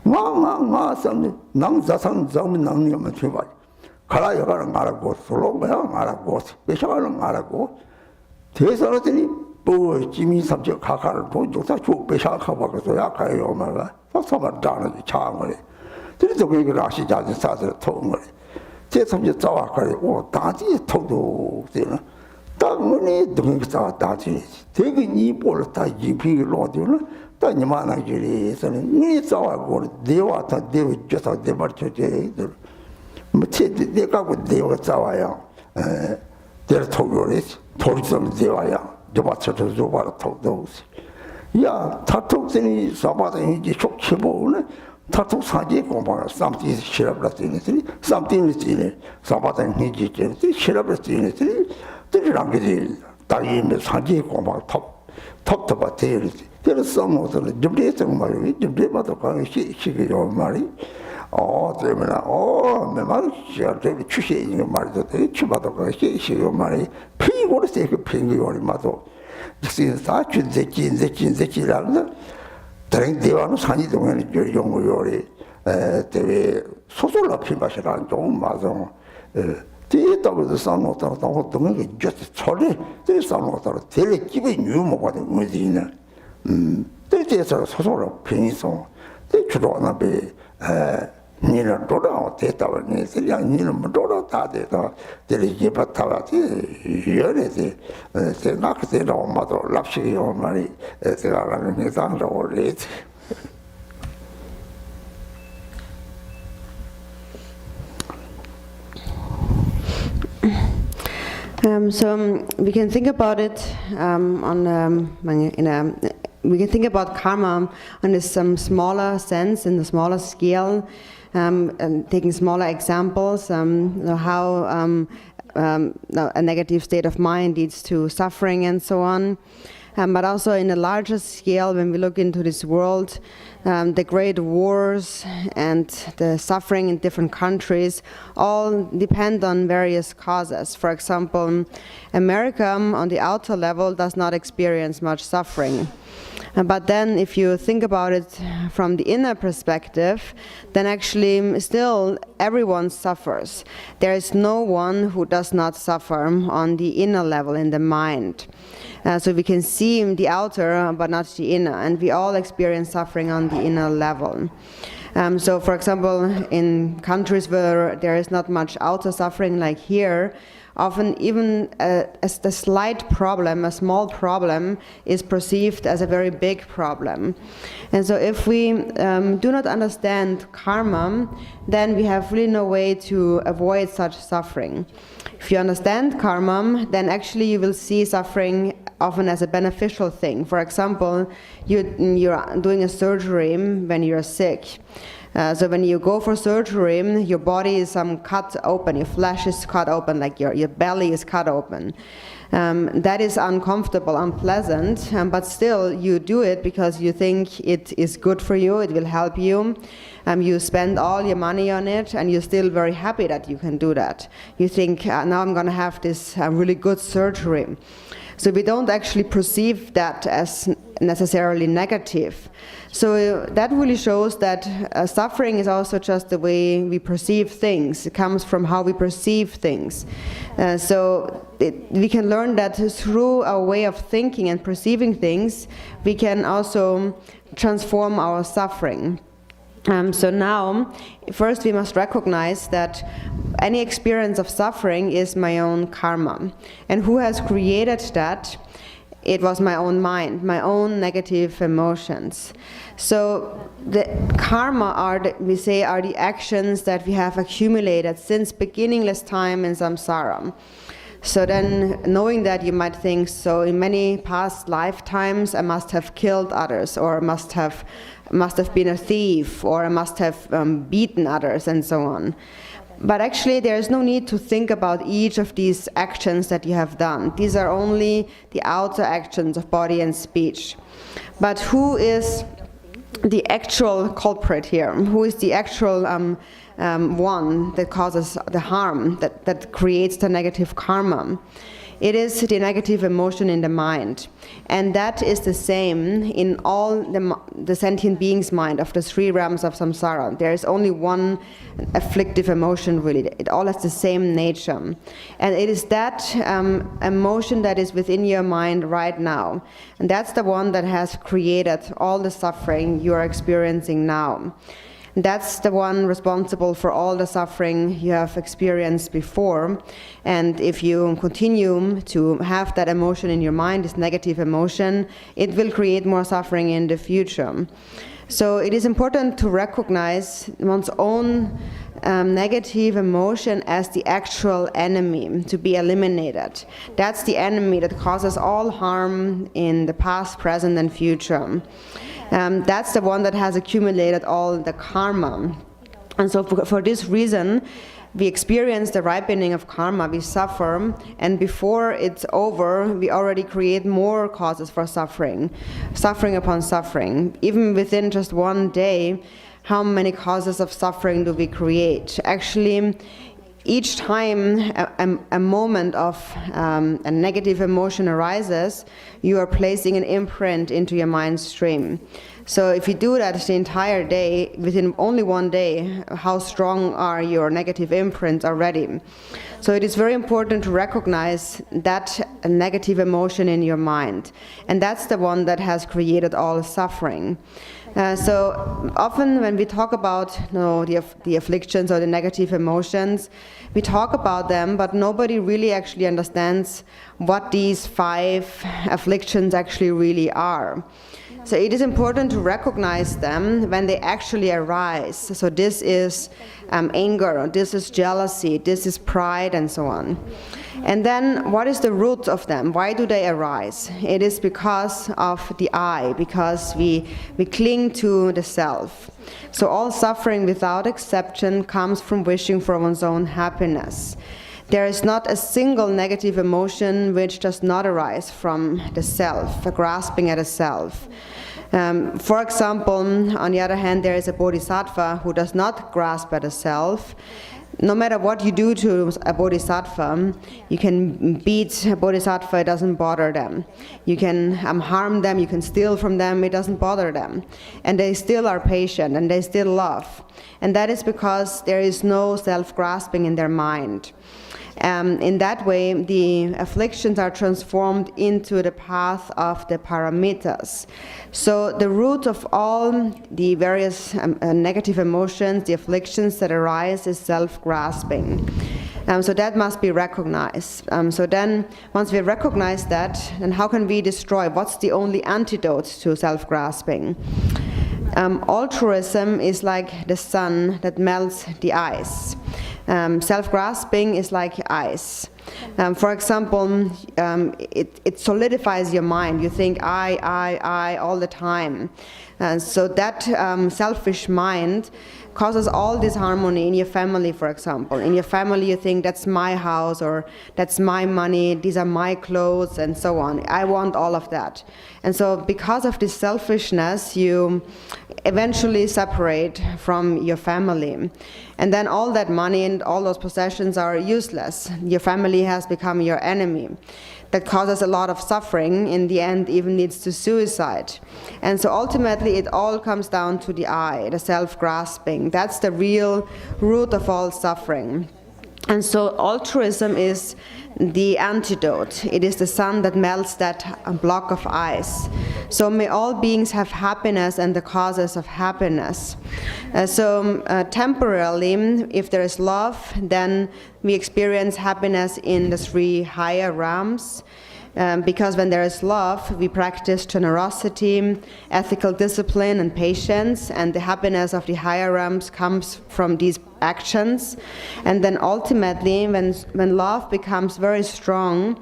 마 삼니 낭자상 자면 낭이면 제발 가라 여가는 알았고 솔로가 알았고 배샤는 알았고 대사들이 뭐 지미 삼적 가가를 본조사 쭉 배샤하고 가서 약해요 말가 서서만 다는 차원이 그래서 그게 라시자지 사서 통을 제 삼적 자와 가리 나지 통도 되는 당연히 등에서 나지 되게 니볼 다 이비로 되는 따님만하기에서는 니 싸워고 내와다 내와 줘서 내 말쳐제 뭐 내가 내가 싸워요 내가 토요리 토리좀 내와야 저받쳐서 줘봐라 토도 야 타톡들이 사바다니 이제 촉치보네 타톡 사지 공부가 쌈티 싫어버렸더니 쌈티는 사바다니 이제 싫어버렸더니 들이란 게 다이면 사지 공부가 톱톱아 되지 그래서 뭐서는 준비했던 말이 준비마다 가는 시기요 말이 때문에 내 말이 저기 추시에 있는 말도 되게 치마도 가는 시기요 말이 피고를 세게 핑기요리 마도 지금 다 진짜라는 다른 대화는 산이 동안에 용어요리 대회 소설로 피마시라는 좀 맞아 뒤에다가도 싸놓았다가 또 동네에 just 소리 뒤에 싸놓았다가 되게 기분이 유모가 된 문제이네 때에서 소설로 편의성 때 주로 나비 니는 돌아오 됐다고 니는 니는 뭐 돌아다 돼서 되게 기쁘다가지 열에지 생각대로 엄마도 랍시요 말이 제가 하는 회상으로 올리지 So we can think about it we can think about karma on this smaller sense, in the smaller scale, and taking smaller examples, how a negative state of mind leads to suffering and so on. But also in a larger scale, when we look into this world, the great wars and the suffering in different countries all depend on various causes. For example, America on the outer level does not experience much suffering. But then if you think about it from the inner perspective, then actually still everyone suffers. There is no one who does not suffer on the inner level in the mind. So we can see the outer but not the inner, and we all experience suffering on the inner level. So for example, in countries where there is not much outer suffering like here, often even a slight problem, a small problem, is perceived as a very big problem. And so if we do not understand karma, then we have really no way to avoid such suffering. If you understand karma, then actually you will see suffering often as a beneficial thing. For example, you're doing a surgery when you're sick. So when you go for surgery, your body is cut open, your flesh is cut open, like your belly is cut open. That is uncomfortable, unpleasant, but still you do it because you think it is good for you, it will help you. You spend all your money on it, and you're still very happy that you can do that. You think, now I'm going to have this really good surgery. So we don't actually perceive that as necessarily negative. So that really shows that suffering is also just the way we perceive things. It comes from how we perceive things. We can learn that through our way of thinking and perceiving things, we can also transform our suffering. So now, first we must recognize that any experience of suffering is my own karma. And who has created that? It was my own mind, my own negative emotions. So the karma are the actions that we have accumulated since beginningless time in samsara. So then, knowing that, you might think, so in many past lifetimes I must have killed others, or must have been a thief, or I must have beaten others, and so on. But actually there is no need to think about each of these actions that you have done. These are only the outer actions of body and speech. But who is the actual culprit here? Who is the actual one that causes the harm, that creates the negative karma? It is the negative emotion in the mind. And that is the same in all the sentient beings' mind of the 3 realms of samsara. There is only one afflictive emotion, really. It all has the same nature. And it is that emotion that is within your mind right now. And that's the one that has created all the suffering you are experiencing now. That's the one responsible for all the suffering you have experienced before. And if you continue to have that emotion in your mind, this negative emotion, it will create more suffering in the future. So it is important to recognize one's own negative emotion as the actual enemy to be eliminated. That's the enemy that causes all harm in the past, present, and future. That's the one that has accumulated all the karma. And so for this reason, we experience the ripening of karma, we suffer, and before it's over, we already create more causes for suffering, suffering upon suffering. Even within just one day, how many causes of suffering do we create? Actually, each time a moment of a negative emotion arises, you are placing an imprint into your mind stream. So if you do that the entire day, within only one day, how strong are your negative imprints already? So it is very important to recognize that negative emotion in your mind. And that's the one that has created all suffering. So often when we talk about the afflictions or the negative emotions, we talk about them, but nobody really actually understands what these 5 afflictions actually really are. So it is important to recognize them when they actually arise. So this is anger, this is jealousy, this is pride, and so on. And then what is the root of them? Why do they arise? It is because of the I, because we cling to the self. So all suffering without exception comes from wishing for one's own happiness. There is not a single negative emotion which does not arise from the self, a grasping at a self. For example, on the other hand, there is a bodhisattva who does not grasp at a self. No matter what you do to a bodhisattva, you can beat a bodhisattva, it doesn't bother them. You can harm them, you can steal from them, it doesn't bother them. And they still are patient and they still love. And that is because there is no self-grasping in their mind. In that way, the afflictions are transformed into the path of the paramitas. So the root of all the various negative emotions, the afflictions that arise, is self-grasping. So that must be recognized. So then, once we recognize that, then how can we destroy? What's the only antidote to self-grasping? Altruism is like the sun that melts the ice. Self-grasping is like ice. For example, it solidifies your mind. You think I all the time. So that selfish mind causes all disharmony in your family, for example. In your family you think that's my house, or that's my money, these are my clothes, and so on. I want all of that. And so because of this selfishness, you eventually separate from your family. And then all that money and all those possessions are useless. Your family ultimately has become your enemy, that causes a lot of suffering, in the end even leads to suicide. And so ultimately it all comes down to the I, the self-grasping. That's the real root of all suffering. And so altruism is the antidote. It is the sun that melts that block of ice. So may all beings have happiness and the causes of happiness. Temporarily, if there is love, then we experience happiness in the 3 higher realms. Because when there is love, we practice generosity, ethical discipline, and patience, and the happiness of the higher realms comes from these actions. And then ultimately, when love becomes very strong,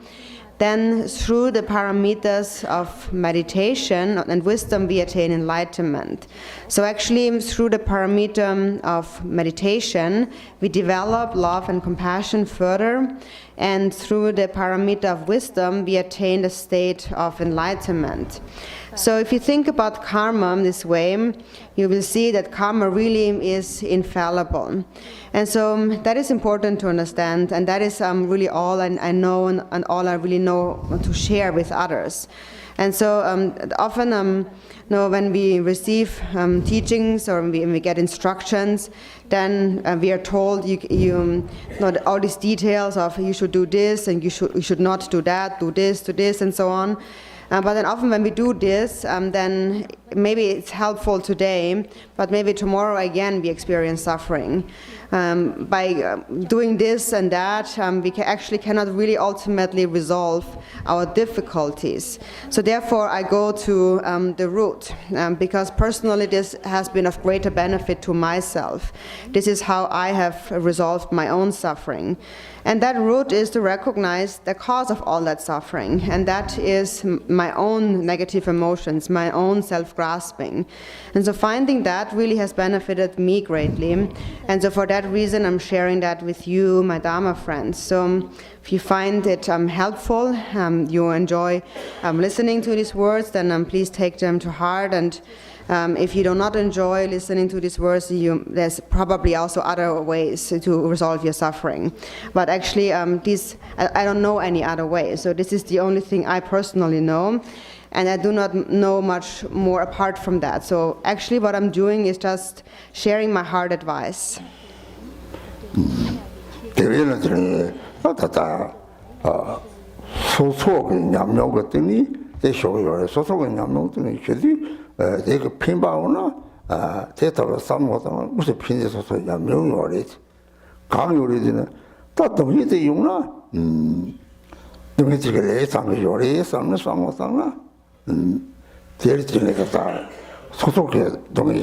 then through the parameters of meditation and wisdom we attain enlightenment. So actually through the parameter of meditation we develop love and compassion further, and through the parameter of wisdom we attain the state of enlightenment. So if you think about karma this way, you will see that karma really is infallible. And so that is important to understand, and that is really all I know and all I really know to share with others. And so often when we receive teachings or when we get instructions, then we are told you know all these details of you should do this and you should not do that, do this, and so on. But then often when we do this, then maybe it's helpful today, but maybe tomorrow again we experience suffering. By doing this and that, we actually cannot really ultimately resolve our difficulties. So therefore I go to the root, because personally this has been of greater benefit to myself. This is how I have resolved my own suffering. And that root is to recognize the cause of all that suffering, and that is my own negative emotions, my own self-grasping. And so finding that really has benefited me greatly, and so for that reason I'm sharing that with you, my Dharma friends. So if you find it helpful, you enjoy listening to these words, then please take them to heart. And if you do not enjoy listening to these words, there's probably also other ways to resolve your suffering. But actually, I don't know any other way. So this is the only thing I personally know. And I do not know much more apart from that. So actually what I'm doing is just sharing my heart advice. 내가 핀바오나 대타로 삼모다 무슨 핀에서서 명요리 강요리는 따뜻하게 용나 너무 지금 내상의 요리 상는 상모상나 제일지내가 다 소속에 동의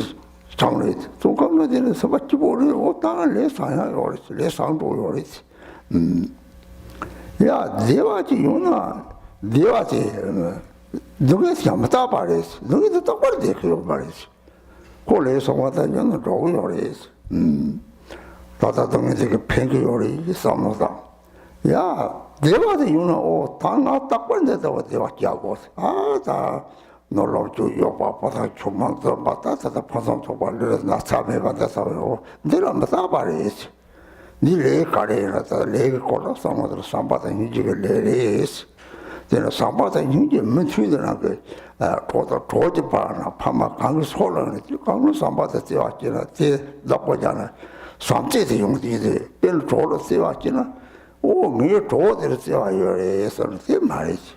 장르 동감로되는 서밖에 모르고 땅을 내상야 요리 내상도 요리 야 대화지 용나 대화지 너희들 아무도 말했어. 너희들 똑바로 대꾸요 말했어. 꼴에서 왔다면 로고 요리했어. 다다동에 되게 팽기 요리 있었노다. 야, 내가도 유나 당아 딱 번데도 대화하고. 다 놀러주 요바보다 좀만 더 받다다 파선 도발을 나참에 받아서요. 내가 아무도 말했어. 니래 가래라다 내가 걸어서 뭐들 삼바다 인지를 내래했어. 제가 삼바다 인지 문치들나 그 도저 바나 파마 강을 소라는 강을 삼바다 되었지나 제 나쁘잖아. 삼제의 용기들 별 조로 되었지나 내 조들 되어야해서 그 말이지.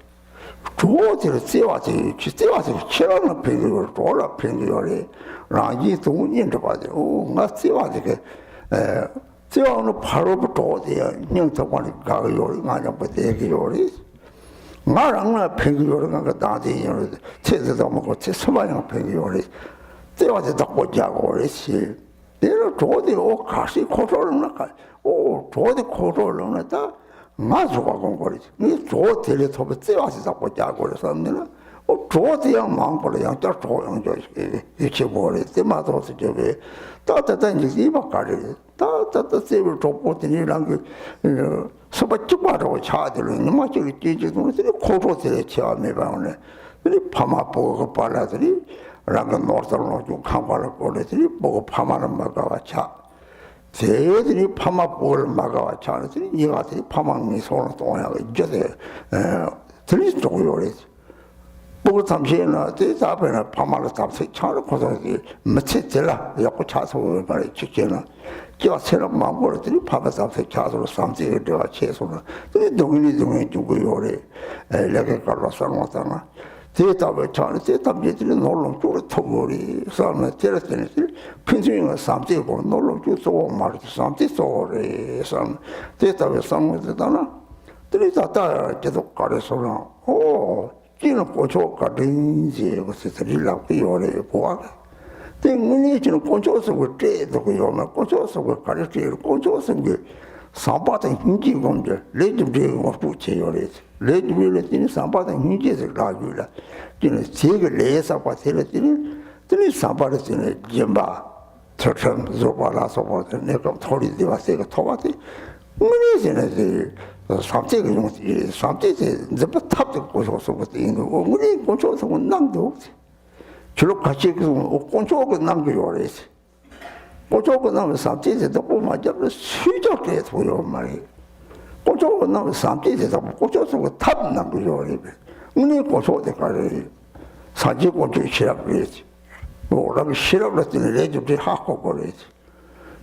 조들 되어야지. 되어야지. 치라는 비교를 돌아 비교를 라지 동인도 봐도 나 되어야지. 되어는 바로부터 돼야 영토관이 가요. 마냥 되기요리. 나랑나 팽기요리가 다대요. 제대로 먹고 제 서방형 팽기요리. 때와서 딱 보자고 그랬지. 내가 조디 가시 코로를 나가. 조디 코로를 나다. 마주가 공거리지. 이 조디를 더 때와서 딱 보자고 그래서 내가 조디양 망보려 양자 조양 이렇게 보래. 때마다 저기 따뜻한 이 bakari. 따뜻한 세월 좁보더니랑 그 서버쪽바로 차들은 이마저기 찌지도 코로들에 체험해 봐오네. 이 파마보고 빨라들이 라가 노르도로 좀 강발을 보내들이 보고 파마는 막아와 차. 대들이 파마볼 막아왔지 않았더니 이가들이 파망이 손을 동하고 이제 들리지 조고요래. 보고 잠시나 대답에나 파마를 답세 차를 고소지 며칠 들라 약고 차서 말이 직전에 제가 새로운 마음으로들이 파마 답세 차서로 삼지에 들어가 채소는 동인이 주고요래. 내가 걸어서 왔다나 대답을 차는 대답들이 놀러 쪽으로 터버리 사람을 때렸더니 핀싱을 삼지고 놀러 쪽으로 말이 삼지 소리 sam 대답을 삼는다나 들이다다 계속 가려서나 지는 고초가 린지 그것을 들이라고 요래 보아 때문에 지는 고초서 그때도 그 요만 고초서 그 가르치고 고초서 그 삼바다 hinji 공제 레드비 어프치 요래 레드비를 삼바다 hin지에서 라주라 지는 제가 레사 바텔을 들이 삼바를 지는 점바 저처럼 조바라서 보다 내가 토리 되었어요 토바티 문제는 삼재가 좀 삼재에 접어 탑도 고소서 것도 있는 거 우리 고소서 남도 없지 주로 같이 그 고소가 남겨요 그래서 고소가 남은 삼재에도 보면 잡을 수적에 보여 말이 고소가 남은 삼재에도 고소가 탑 남겨요 그래 우리 고소대 가래 사지 고소 시작 그래지 뭐라고 시작을 했더니 레주지 하고 그래지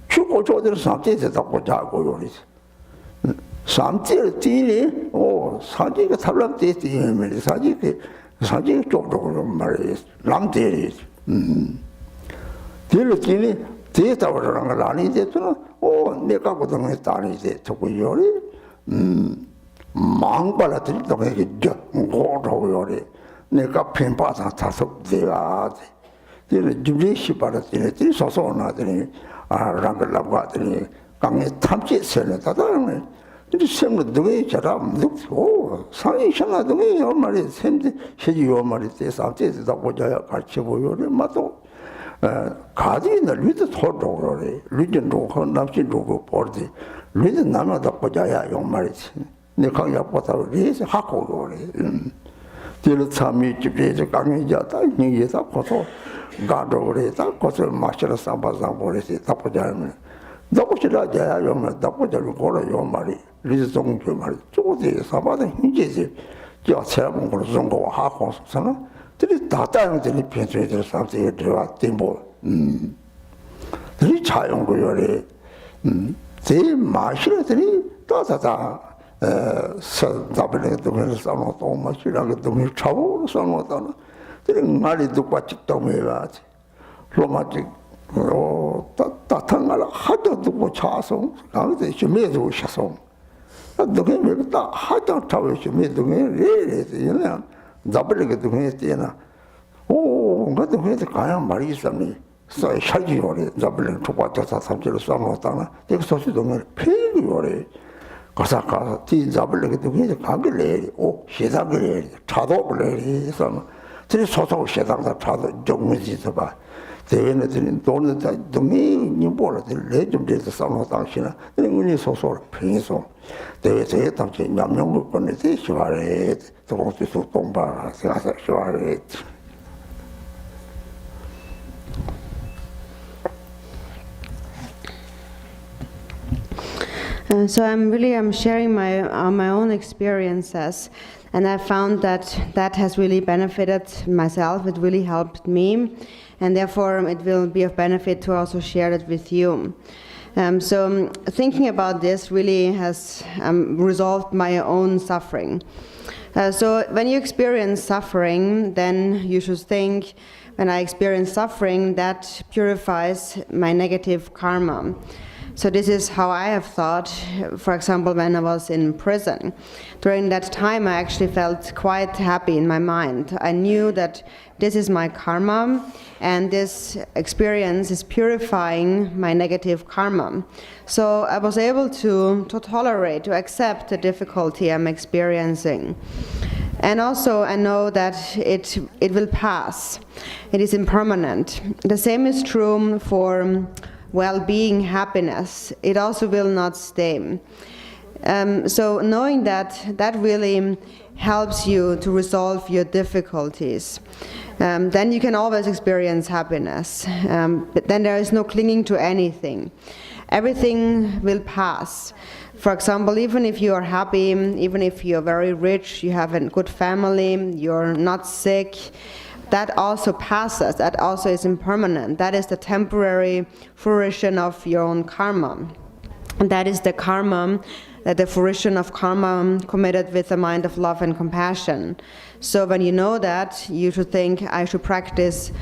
주고조들 삼재에도 고자고 그래지 삼재를 뛰니 사지가 탈락됐지 사지 쪽으로 말이야 남대리 뒤를 뛰니 대답을 하는 걸 아니 됐더니 내가 고등에 딸이 됐고 요리 망발아들이 동에게 고로 요리 내가 펜바사 다섯 대가 뒤를 준비시 받았더니 뒤 소소나더니 랑글라고 하더니 강에 탐지선을 다다는 근데 샘도 되게 잘함 상이 셔나 되게 말이 샘데 해지요 말이 대사대다 보자야 같이 보여래 맞도 가지는 리드 토로래 리든도 남신도 버디 리드 남아다 보자야 요 말이지 내 강야 보다 리스 하고 그래 뒤로 참이 집에서 강에 자다 니에서 고소 가도 그래다 고소 마셔서 삼바상 보내지 다 보자면 너보시라자야 요만 너보자로 걸어요 말이 리즈송 그 말이 쪼대 사바다 hin지지 저 세번 걸어 zon고 하고 서나 들이 다다형들이 편수에 삼세에 들어와 띵보 들이 차용고 요래 제 마시들이 따다다 서다블에도 그래서 싸놓고 마시라고 좀 차고 싸놓다나 들이 말이 듣고 직동해야지 로마틱 따뜻한 걸 하도 두고 차서 가는데 좀 매주셔서 너게 왜다 하도 타고서 매도게 레레서 잡을게 두게 되나 그것도 해도 가야 말이 있었니 서 샤지 요래 잡을게 초과져서 삼지로 싸놓았다나 내가 소수동을 폐기 요래 가사가 뒤 잡을게 두게 가길래 시작을 차도 그래서 들이 소소 시작다 차도 정문지서 봐 대회는 돈은 다 동이 님보라들 레좀데서 싸워 당신은 은근히 소소를 평소 대회에 당시 남명을 꺼내서 시발에 도공수 동바라 가서 시발에 So I'm really sharing my own experiences, and I found that has really benefited myself. It really helped me, and therefore it will be of benefit to also share it with you. So thinking about this really has resolved my own suffering. So when you experience suffering, then you should think, when I experience suffering, that purifies my negative karma. So this is how I have thought, for example, when I was in prison. During that time, I actually felt quite happy in my mind. I knew that this is my karma, and this experience is purifying my negative karma. So I was able to tolerate, to accept the difficulty I'm experiencing. And also I know that it will pass. It is impermanent. The same is true for well-being, happiness. It also will not stay. So knowing that really helps you to resolve your difficulties. Then you can always experience happiness. But then there is no clinging to anything. Everything will pass. For example, even if you are happy, even if you're very rich, you have a good family, you're not sick, that also passes. That also is impermanent. That is the temporary fruition of your own karma. And that is the karma, the fruition of karma committed with a mind of love and compassion. So when you know that, you should think, I should practice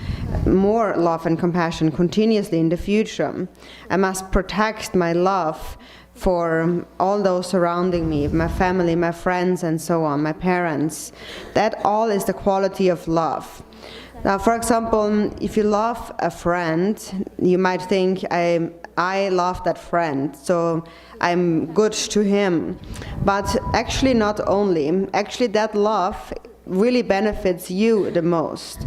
more love and compassion continuously in the future. I must protect my love for all those surrounding me, my family, my friends, and so on, my parents. That all is the quality of love. Now, for example, if you love a friend, you might think, I love that friend, so I'm good to him. But actually not only. Actually that love really benefits you the most.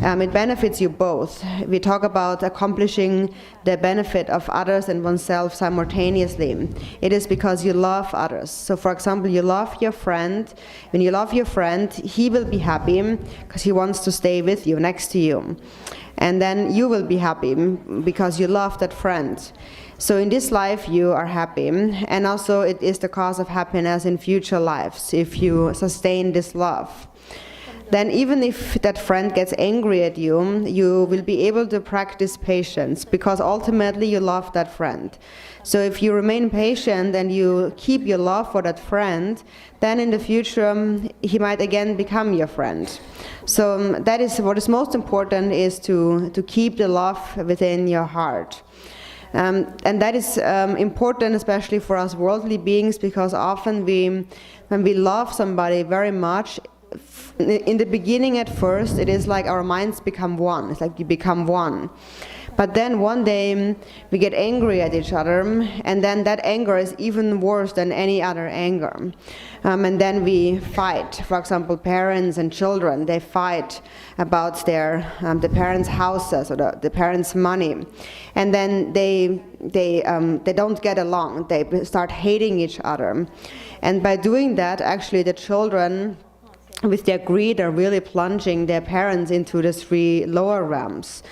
It benefits you both. We talk about accomplishing the benefit of others and oneself simultaneously. It is because you love others. So for example, you love your friend. When you love your friend, he will be happy because he wants to stay with you, next to you. And then you will be happy because you love that friend. So in this life you are happy, and also it is the cause of happiness in future lives if you sustain this love. Then even if that friend gets angry at you, you will be able to practice patience because ultimately you love that friend. So if you remain patient and you keep your love for that friend, then in the future he might again become your friend. So that is what is most important, is to keep the love within your heart. And that is important especially for us worldly beings, because often when we love somebody very much, in the beginning at first it is like our minds become one. It's like you become one. But then one day we get angry at each other, and then that anger is even worse than any other anger. And then we fight. For example, parents and children, they fight about the parents' houses or the parents' money. And then they don't get along. They start hating each other. And by doing that, actually the children, with their greed, are really plunging their parents into the 3 lower realms.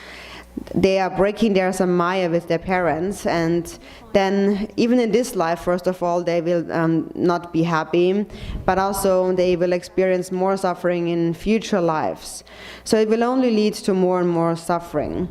They are breaking their samaya with their parents, and then even in this life, first of all, they will not be happy, but also they will experience more suffering in future lives. So it will only lead to more and more suffering.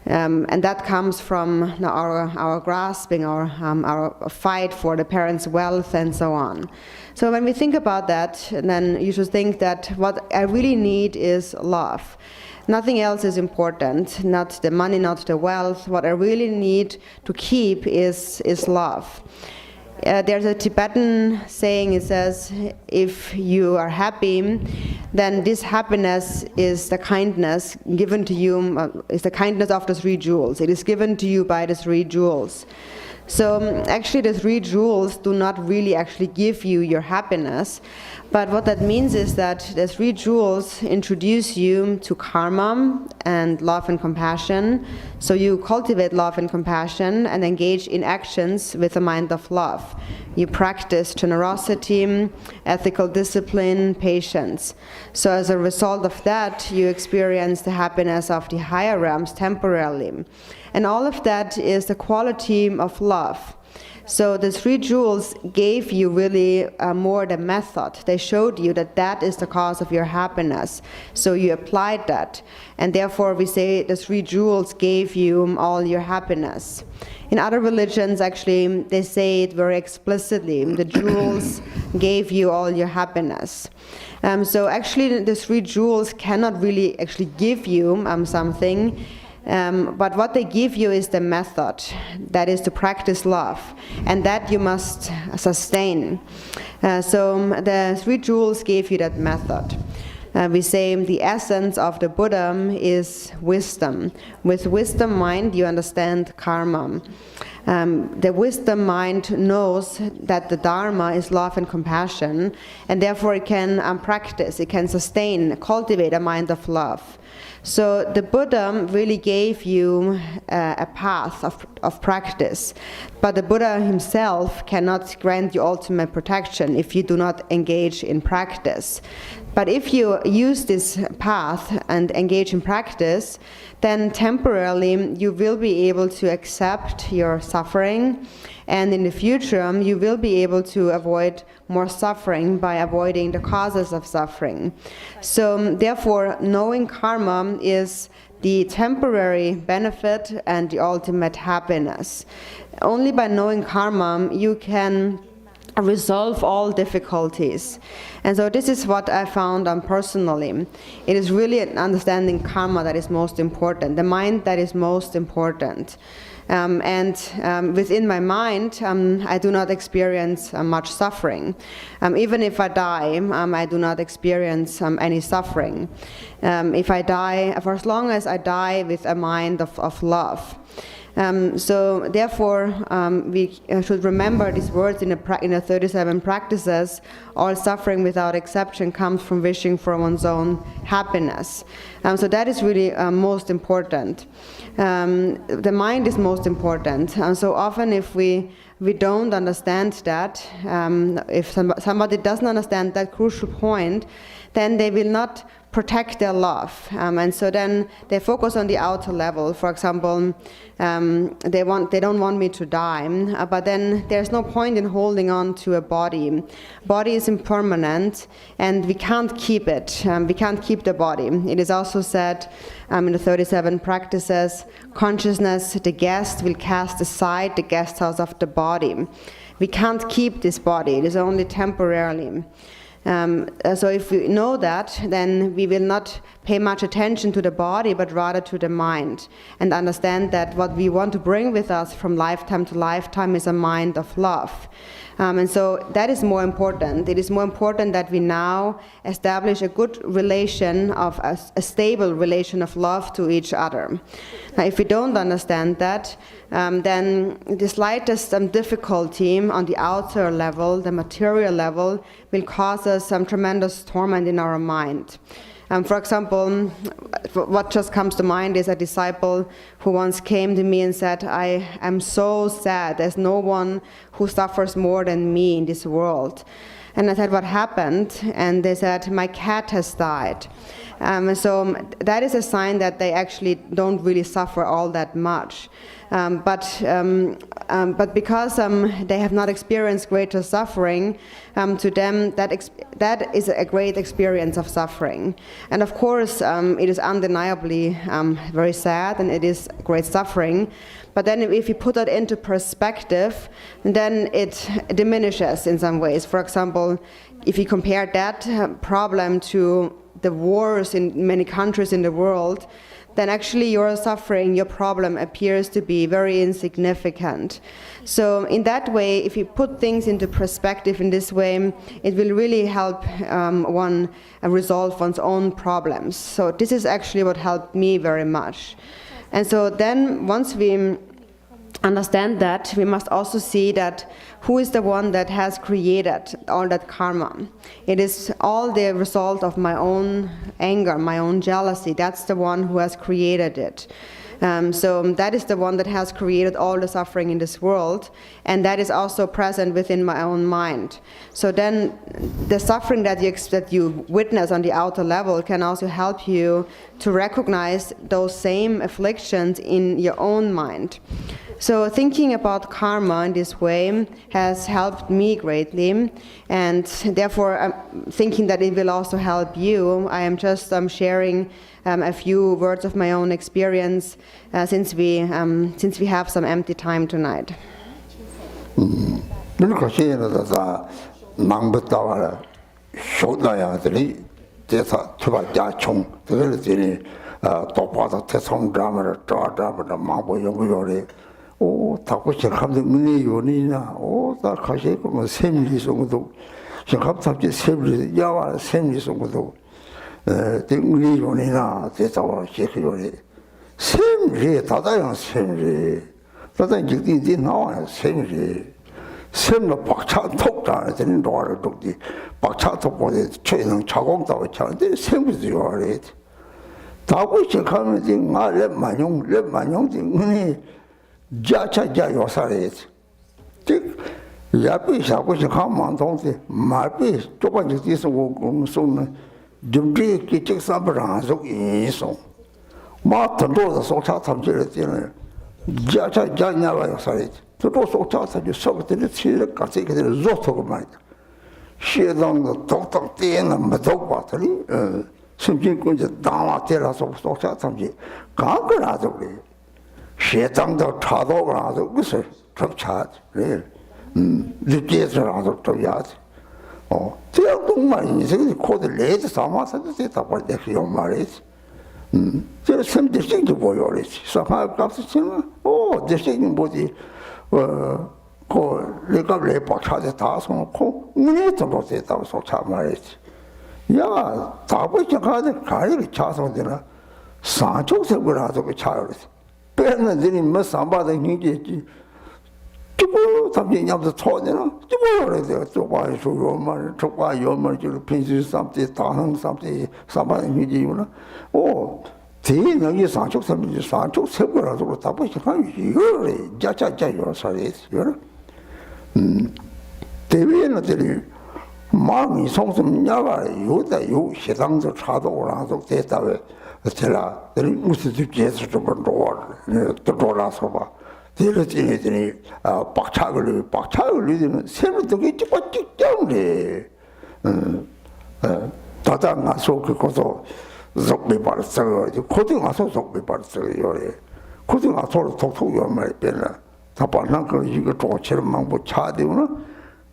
And that comes from our grasping, our fight for the parents' wealth and so on. So when we think about that, then you should think that what I really need is love. Nothing else is important, not the money, not the wealth. What I really need to keep is love. There's a Tibetan saying, it says, if you are happy, then this happiness is the kindness given to you, is the kindness of the 3 jewels. It is given to you by the 3 jewels. So actually the 3 jewels do not really actually give you your happiness, but what that means is that the 3 jewels introduce you to karma and love and compassion. So you cultivate love and compassion and engage in actions with a mind of love. You practice generosity, ethical discipline, patience. So as a result of that, you experience the happiness of the higher realms temporarily. And all of that is the quality of love. So the 3 jewels gave you really more the method. They showed you that that is the cause of your happiness. So you applied that. And therefore we say the 3 jewels gave you all your happiness. In other religions, actually, they say it very explicitly. The jewels gave you all your happiness. So actually the 3 jewels cannot really actually give you something. But what they give you is the method, that is to practice love, and that you must sustain. So the 3 jewels gave you that method. we say the essence of the Buddha is wisdom. With wisdom mind, you understand karma. The wisdom mind knows that the Dharma is love and compassion, and therefore it can practice, it can sustain, cultivate a mind of love. So the Buddha really gave you a path of practice, but the Buddha himself cannot grant you ultimate protection if you do not engage in practice. But if you use this path and engage in practice, then temporarily you will be able to accept your suffering, and in the future you will be able to avoid more suffering by avoiding the causes of suffering. So therefore, knowing karma is the temporary benefit and the ultimate happiness. Only by knowing karma you can resolve all difficulties. And so this is what I found personally. It is really understanding karma that is most important, the mind that is most important. Within my mind, I do not experience much suffering. Even if I die, I do not experience any suffering. If I die, for as long as I die with a mind of love. So therefore, we should remember these words in the 37 practices. All suffering without exception comes from wishing for one's own happiness. So that is really most important. The mind is most important. So often if we don't understand that, if somebody doesn't understand that crucial point, then they will not protect their love, and so then they focus on the outer level. For example, they don't want me to die, but then there's no point in holding on to a body. Body is impermanent, and we can't keep it. We can't keep the body. It is also said in the 37 practices, consciousness, the guest, will cast aside the guest house of the body. We can't keep this body. It is only temporarily. So if we know that, then we will not pay much attention to the body, but rather to the mind, and understand that what we want to bring with us from lifetime to lifetime is a mind of love. And so that is more important. It is more important that we now establish a good relation, of a stable relation of love to each other. Now, if we don't understand that, then the slightest difficulty on the outer level, the material level, will cause us some tremendous torment in our mind. For example, what just comes to mind is a disciple who once came to me and said, I am so sad, there's no one who suffers more than me in this world. And I said, what happened? And they said, my cat has died. So that is a sign that they actually don't really suffer all that much. But because they have not experienced greater suffering, to them that is a great experience of suffering. And of course, it is undeniably very sad, and it is great suffering. But then if you put that into perspective, then it diminishes in some ways. For example, if you compare that problem to the wars in many countries in the world, then actually your suffering, your problem appears to be very insignificant. So in that way, if you put things into perspective in this way, it will really help one resolve one's own problems. So this is actually what helped me very much. And so then once we understand that, we must also see that who is the one that has created all that karma. It is all the result of my own anger, my own jealousy. That's the one who has created it. So that is the one that has created all the suffering in this world, and that is also present within my own mind. So then the suffering that you witness on the outer level can also help you to recognize those same afflictions in your own mind. So thinking about karma in this way has helped me greatly, and therefore I'm thinking that it will also help you. I am just sharing a few words of my own experience since we have some empty time tonight. 오, 타고 시작하면 문이 요니나 오, 다 가시고 뭐 샘리 송도 시작합답지 샘리 야와 샘리 송도 우리 요리나 대사와 시키요리 샘리 다다양 샘리 다다 직디 나와요 샘리 샘로 박차 톡다 되는 도와를 독디 박차 톡보다 최능 자공다고 차는데 샘부도 요리 다고 시작하면 이제 랩만용 등이 자차자 요사래 즉 야비 사고 시작하면 동시 말비 조금 직디서 오고 손은 준비 기책 사브라서 이소 마트로도 소차 탐지를 때는 자냐가 요사래 또 소차 탐지 속들이 치를 같이 그들 조토고 말이야 시동도 똑똑 뛰는 뭐도 봤더니 심진군자 당와테라서 소차 탐지 가거라도 그래 시장도 차도가라도 그것을 접차 그래 늦게서라도 또 야지 제가 정말 인생의 코드 레드 삼아서도 됐다 볼 때 그 말이지 제가 sem대식도 보여야지 사파 값을 치면 대식이 뭐지 그 내가 레포차에 다 손놓고 문에도 못했다고 소차 말이지 야 다보지 가리를 차서 되나 산쪽색으로라도 그 차를 빼는 데니 뭐 삼바다 얘기했지 저 담지 냠도 쳐내나 저 그래서 저과에 소요만 저과 요만 저 펜스 삼때 다항 삼때 삼바다 얘기구나 대능이 산쪽 삼지 산쪽 색으로라도 다보지 한 이거래 자자자요 살이지 이거 대위원들이 마음이 성성냐가 요다 요 시장도 차도라서 됐다왜 제가 무슨 뜻에서 좀 돌아서 봐. 대리진이 박차를 리는 새로도 찍었잖네. 다다 가서 그것도 적비 발서 고등 가서 적비 발서요. 고등 가서 톡톡 요말 빼나 다 반난 거 이거 조처럼만 뭐 차대우나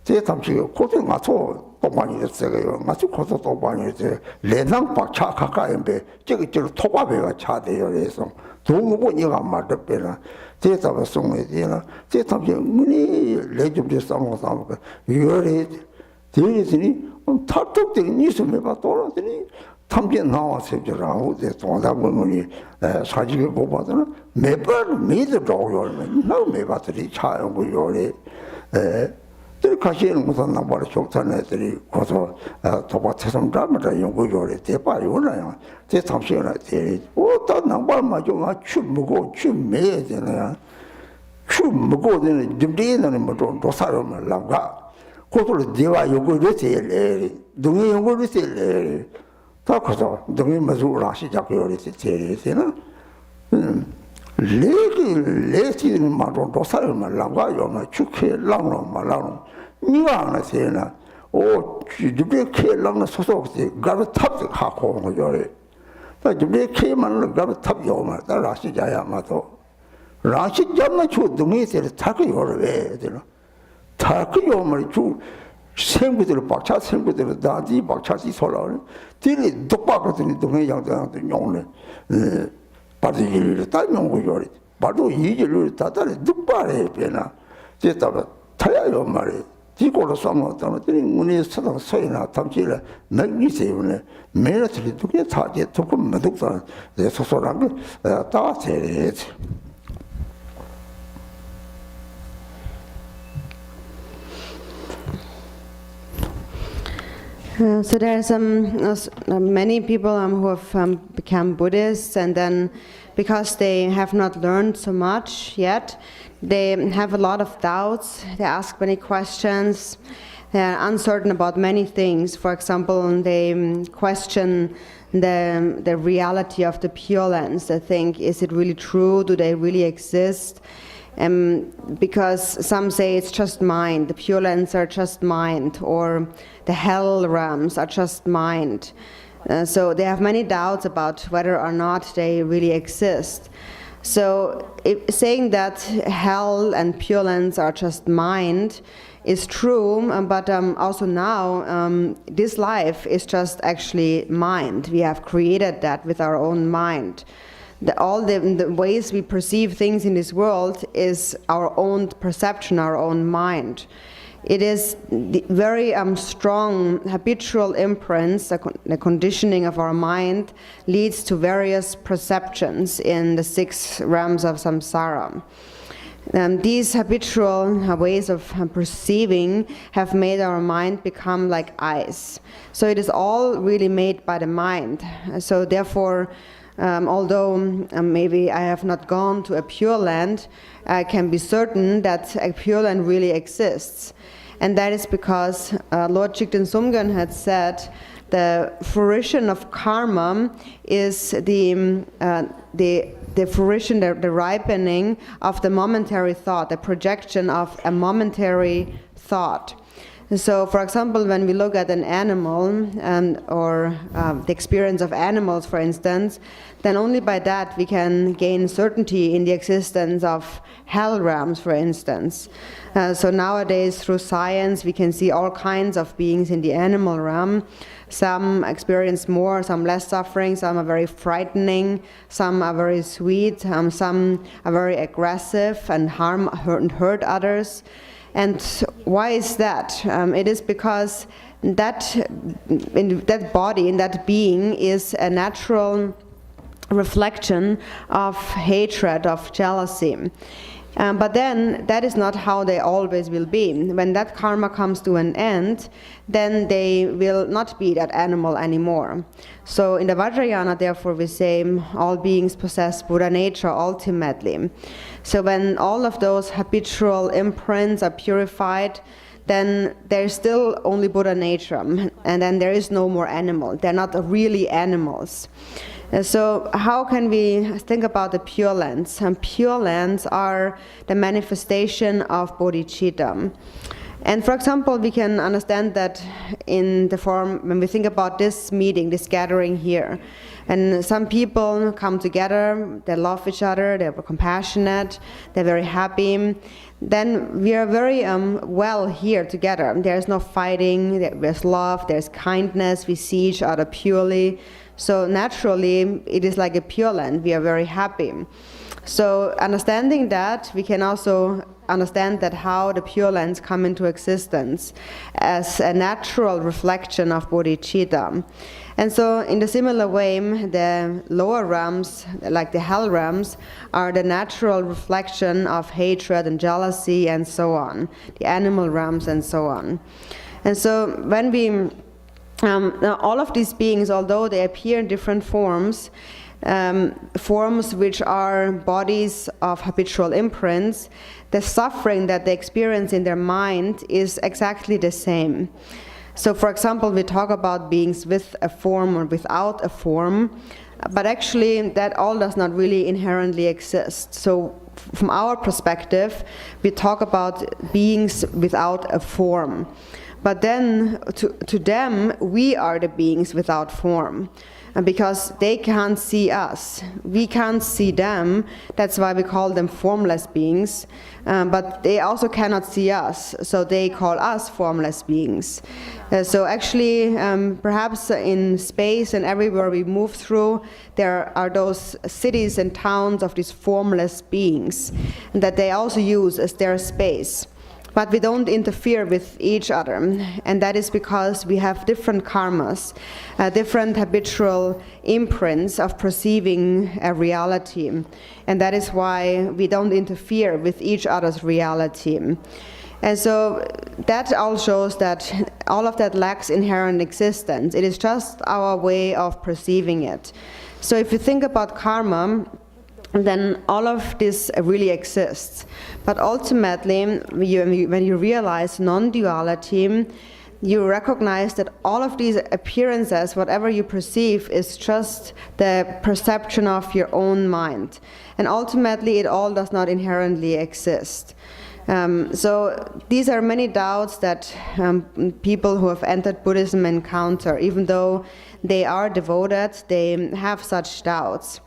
제 담시가 고등 가서 또 많이 했어요. 가서 고소 또 많이 했어요. 레낭 박차 가까이인데 저기 토바베가 차대요. 그래서 동무보니가 맞다 빼나 대답을送给 되나 제 담시 문이 레좀도 싸먹어 이거래 대리더니 탑쪽들이 있으면 봐 돌아더니 탐지 나와서 저라고 도다 보니 사직을 보거든 매번 매도 도요면 나 매바들이 차용고 요래 들 가시는 무슨 나발 좋다는 애들이 고소 도바처럼 잡으라 연구요래 대파요나요 제 탐시나 대 어떤 나발만 좀 추무고 추매야 되나요 추무고 되는 준비는 뭐좀 도사로만 나가 고도를 대화 요구를 제일 동의 요구를 제일 다 커서 동의 마주라 시작요래 제일 되는 레기는 말로 도사로만 나가요 축해 라노 말라노 니가 안 하세요나 주변에 캐랑나 소속지 가로 탑 하고 거래 다 주변에 캐만 가로 탑 요마 다 라시자야마도 라시자마 주 동에서 타고 요래 되나 타고 요마 주 생구들 박차 생구들 다디 박차지 solare 들이 독박거든 동해 양장도 용네 바디를 다 용고 요래 바로 이질을 다다리 독바래 배나 제다가 타야요 말이 지고로 삼았다더니 문이 서당 서이나 탐지를 맥니세요네 매너들이 두개 다게 조금 매독다 소소한 게다 제레 So there are many people who have become Buddhists, and then because they have not learned so much yet, they have a lot of doubts, they ask many questions, they are uncertain about many things. For example, they question the reality of the Pure Lands. They think, is it really true? Do they really exist? Because some say it's just mind, the Pure Lands are just mind, or the hell realms are just mind. So they have many doubts about whether or not they really exist. So saying that hell and Pure Lands are just mind is true, but also now this life is just actually mind. We have created that with our own mind. All the ways we perceive things in this world is our own perception, our own mind. it is the very strong habitual imprints, the conditioning of our mind leads to various perceptions in the 6 realms of samsara. These habitual ways of perceiving have made our mind become like ice. So it is all really made by the mind. So therefore, although maybe I have not gone to a Pure Land, I can be certain that a Pure Land really exists. And that is because Lord Jigten Sumgön had said the fruition of karma is the fruition, the ripening of the momentary thought, the projection of a momentary thought. So, for example, when we look at an animal or the experience of animals, for instance, then only by that we can gain certainty in the existence of hell realms, for instance. So nowadays, through science, we can see all kinds of beings in the animal realm. Some experience more, some less suffering, some are very frightening, some are very sweet, some are very aggressive and hurt others. And why is that? It is because that body, in that being, is a natural reflection of hatred, of jealousy. But then that is not how they always will be. When that karma comes to an end, then they will not be that animal anymore. So in the Vajrayana, therefore, we say all beings possess Buddha nature ultimately. So when all of those habitual imprints are purified, then there's still only Buddha nature, and then there is no more animal. They're not really animals. So how can we think about the Pure Lands? Pure Lands are the manifestation of bodhicitta. And for example, we can understand that in the form, when we think about this meeting, this gathering here, and some people come together, they love each other, they're compassionate, they're very happy, then we are very well here together. There's no fighting, there's love, there's kindness, we see each other purely. So naturally, it is like a Pure Land. We are very happy. So understanding that, we can also understand that how the Pure Lands come into existence as a natural reflection of bodhicitta. And so in the similar way, the lower realms, like the hell realms, are the natural reflection of hatred and jealousy and so on, the animal realms and so on. And so when we now all of these beings, although they appear in different forms, forms which are bodies of habitual imprints, the suffering that they experience in their mind is exactly the same. So for example, we talk about beings with a form or without a form, but actually that all does not really inherently exist. So from our perspective, we talk about beings without a form. But then, to them, we are the beings without form. Because they can't see us. We can't see them. That's why we call them formless beings. But they also cannot see us. So they call us formless beings. So actually, perhaps in space and everywhere we move through, there are those cities and towns of these formless beings that they also use as their space. But we don't interfere with each other, and that is because we have different karmas, different habitual imprints of perceiving a reality, and that is why we don't interfere with each other's reality. And so that all shows that all of that lacks inherent existence. It is just our way of perceiving it. So if you think about karma, then all of this really exists. But ultimately, when you realize non-duality, you recognize that all of these appearances, whatever you perceive, is just the perception of your own mind. And ultimately, it all does not inherently exist. So these are many doubts that people who have entered Buddhism encounter. Even though they are devoted, they have such doubts.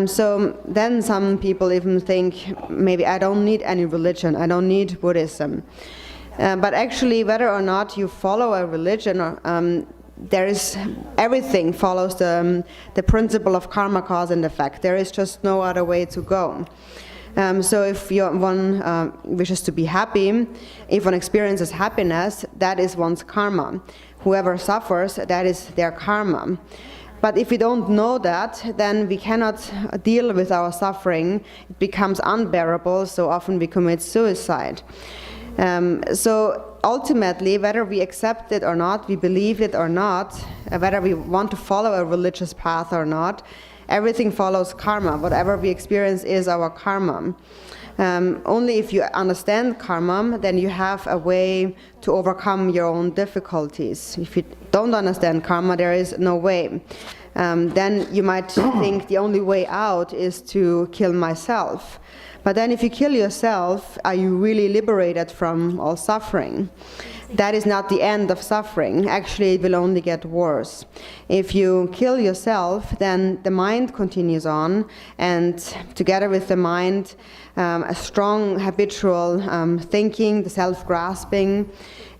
So then some people even think, maybe I don't need any religion, I don't need Buddhism. But actually, whether or not you follow a religion, everything follows the principle of karma, cause and effect. There is just no other way to go. So if one wishes to be happy, if one experiences happiness, that is one's karma. Whoever suffers, that is their karma. But if we don't know that, then we cannot deal with our suffering. It becomes unbearable, so often we commit suicide. So ultimately, whether we accept it or not, we believe it or not, whether we want to follow a religious path or not, everything follows karma. Whatever we experience is our karma. Only if you understand karma, then you have a way to overcome your own difficulties. If you don't understand karma, there is no way. Then you might think the only way out is to kill myself. But then if you kill yourself, are you really liberated from all suffering? That is not the end of suffering. Actually, it will only get worse. If you kill yourself, then the mind continues on, and together with the mind, a strong habitual thinking, the self-grasping,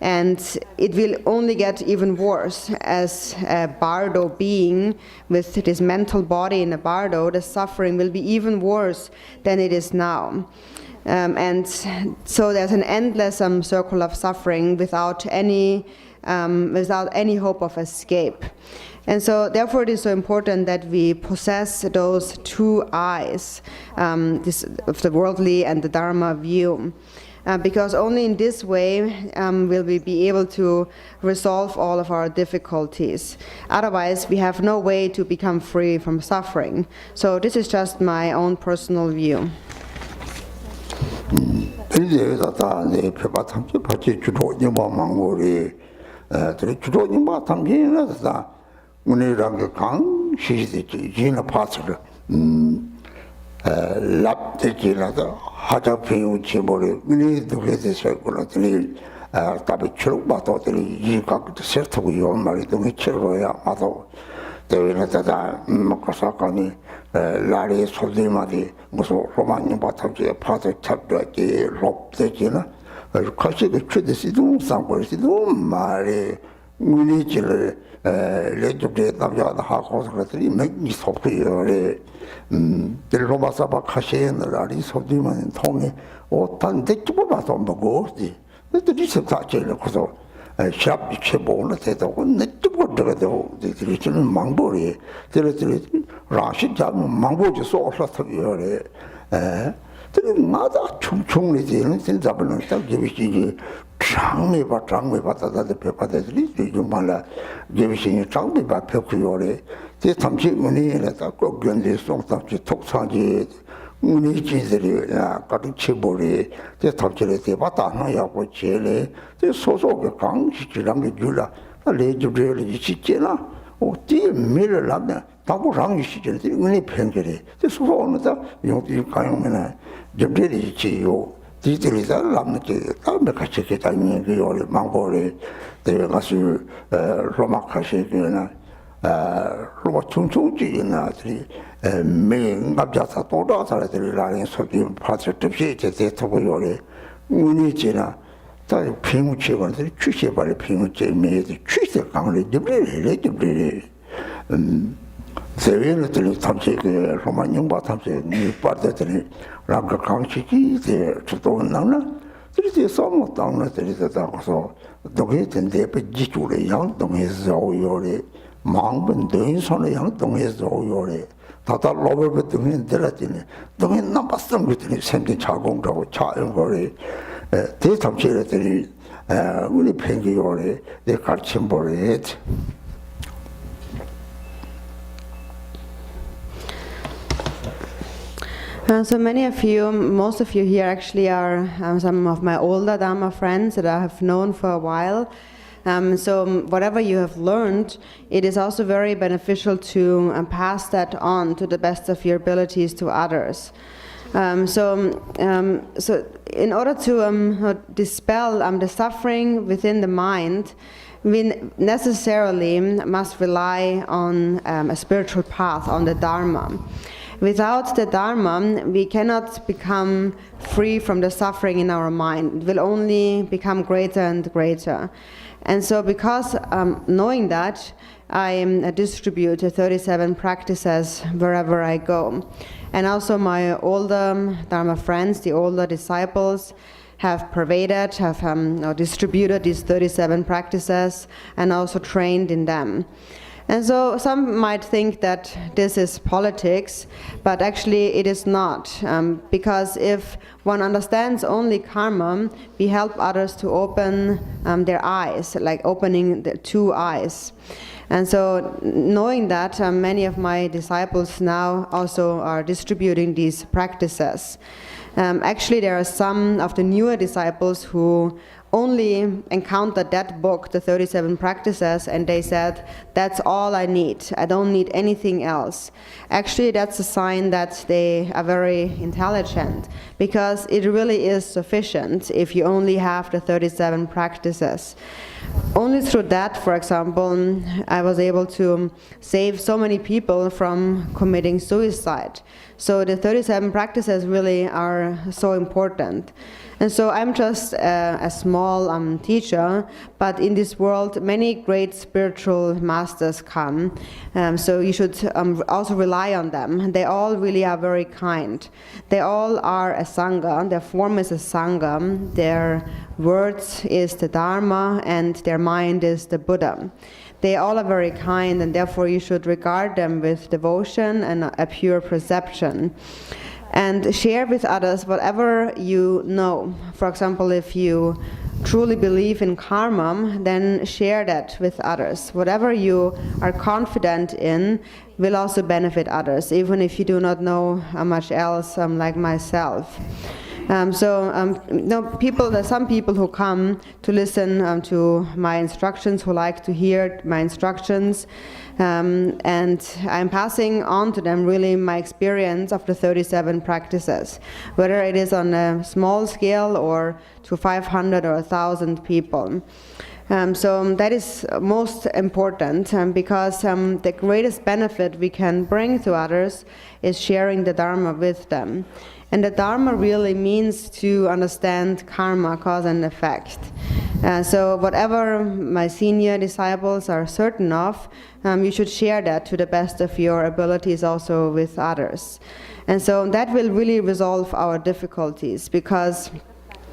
and it will only get even worse. As a bardo being with this mental body in a bardo, the suffering will be even worse than it is now. And so there's an endless circle of suffering without any hope of escape. And so therefore it is so important that we possess those two eyes, this of the worldly and the Dharma view. Because only in this way will we be able to resolve all of our difficulties. Otherwise, we have no way to become free from suffering. So this is just my own personal view. 이제다 내 표가 탐지 같이 주로 영화 망고리 들이 주로 영화 탐지나다 오늘랑 강 시시되지 지나 파스를 랍되지나다 하자 배우 지모리 우리 누구에서 그러더니 답이 추록 봐도들이 이 각도 세트고 요 말이 너무 치러야 아도 대회나다 먹고 사건이 라리 소리마디 무슨 로마니 바탕에 파도 잡더지 롭되지나 같이 그 추데시도 상고시도 말이 문이지를 레주데 남자다 하고 그랬더니 맥이 속이요래 로마사바 카시에는 라리 소리만 통해 오탄 대기보 봐도 먹고지 그들이 석사제를 거서 샵 쳐보는 데도 내쪽으로 들어도 들으시는 망보리 들으시는 라시 잡는 망보지 쏘서서요래 들마다 충충리지는 진짜는 딱 제비시지 장미 받다다 배받아들이 정말 제비시니 장미 받 펴고요래 제 잠시 문이라다 꼭 견디 송답지 톡사지 우리 진들이 가득 쳐버리 제 탑질에 대바다 하나야고 제래 제 소소게 강시지랑 게 줄라 레주르리 지지나 어디 미를 남나 다고랑 시절 우리 편결이 제 소소는다 용기 가용면에 접들이 지요 디들이다 남게 다음에 같이 계단이 그 요리 망고리 대회 가수 로마카시기나 로마 충충지나들이 매갑자사 도다사들이 라는 소리 파트 접시 제대로 요래 운이지나 다 비무치고들 취시발이 비무치 매들 취시 강을 접리래 세회를 탐지 그 로마 영바 탐지 니 빠르더니 랑가 강치기 제 주도는 나나 들이 소모 땅나들이 다고서 동해 된데 지주래 양동에서 요래 망분 대인선의 양동에서 요래 다다 로버트 등에 들었더니 등에 남았던 것들이 생긴 자공하고 자연거리 대탐지들이 우리 팽기요래 내 가르침 보래 So many of you, most of you here actually are some of my older Dharma friends that I have known for a while. So whatever you have learned, it is also very beneficial to pass that on to the best of your abilities to others. So in order to dispel the suffering within the mind, we necessarily must rely on a spiritual path, on the Dharma. Without the Dharma, we cannot become free from the suffering in our mind. It will only become greater and greater. And so because knowing that, I distribute 37 practices wherever I go. And also my older Dharma friends, the older disciples, have pervaded, have distributed these 37 practices and also trained in them. And so some might think that this is politics, but actually it is not, because if one understands only karma, we help others to open their eyes, like opening the two eyes. And so knowing that, many of my disciples now also are distributing these practices. Actually, there are some of the newer disciples who only encountered that book, the 37 practices, and they said, that's all I need. I don't need anything else. Actually, that's a sign that they are very intelligent, because it really is sufficient if you only have the 37 practices. Only through that, for example, I was able to save so many people from committing suicide. So the 37 practices really are so important. And so I'm just a small teacher, but in this world many great spiritual masters come. So you should also rely on them. They all really are very kind. They all are a Sangha, their form is a Sangha, their words is the Dharma, and their mind is the Buddha. They all are very kind, and therefore you should regard them with devotion and a pure perception. And share with others whatever you know. For example, if you truly believe in karma, then share that with others. Whatever you are confident in will also benefit others, even if you do not know much else, like myself. There's some people who come to listen to my instructions, who like to hear my instructions, and I'm passing on to them really my experience of the 37 practices, whether it is on a small scale or to 500 or 1,000 people. So that is most important, because the greatest benefit we can bring to others is sharing the Dharma with them. And the Dharma really means to understand karma, cause and effect. So whatever my senior disciples are certain of, you should share that to the best of your abilities also with others. And so that will really resolve our difficulties, because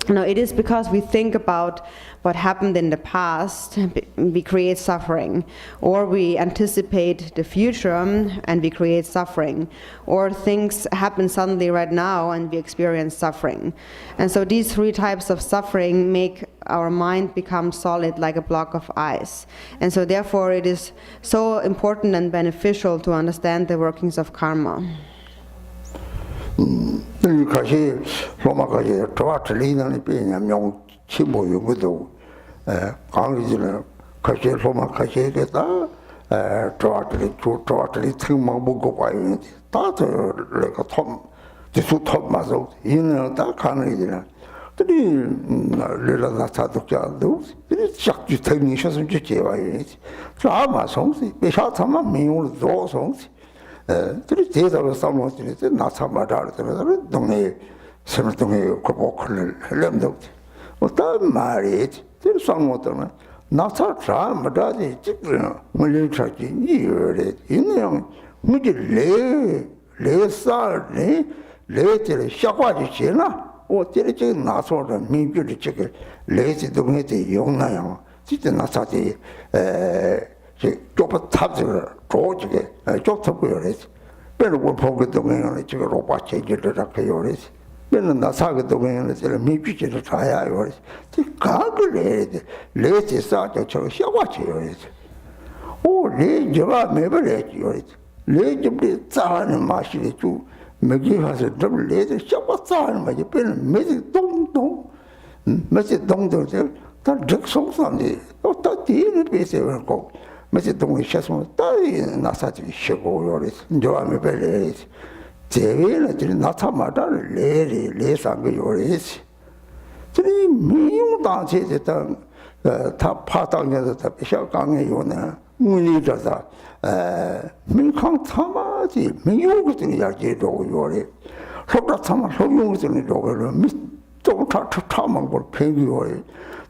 it is because we think about what happened in the past, we create suffering, or we anticipate the future and we create suffering, or things happen suddenly right now and we experience suffering. And so these three types of suffering make our mind become solid like a block of ice. And so therefore it is so important and beneficial to understand the workings of karma. 가시 로마까지 도와드리는 비냐면 친구 연구도 강의지는 가시 로마 가시에다 도와드리 특망 보고 봐요. 다들 내가 톰 지수 톰 맞아. 이는 다 강의지는 들이 레라다 사도자도 들이 작주 technicians 주제 와요. 아마 성시 배샤타만 미용을 줘 성시 들이 대답을 삼으면 돼. 나타마다를 때는 동네 세물동에 고복을 하려면 어떤 말이 들 상모도는 나타 잘못하지 지금 물리차지 이거래 있는 무지 레살네 레들 샤과지잖아. 어때를 지금 나서는 민주를 지금 레지 동네에 용나요. 진짜 나타지 좁아 탑을 조직에 좁다고요. 그래서 보고 동네는 지금 로봇 체제를 રાખ요. 맨날 나사가 동네는 지금 미주지를 가야요. 가글 해야 돼. 레지 싸죠. 저 샤과지요. 레지가 매버래지요. 레지비 짜는 맛이 좀 먹이 가서 좀 레지 샤과 짜는 맛이 빼는 매지 동동 매지 동동 다 적성산데 또 뒤에 비세요. 매지 동이 샤서 따이 나사지 쉬고요. 저함에 별래 제외는 들 나타마다 레상거 요래지. 저리 미용단체에다 다 파당에서 다 비셔강에 요나 문이자다 민康참아지 미용거든요. 야지도 요래. 속다 참아 소용거든요. 요래 또 타타만 걸 팽이요래.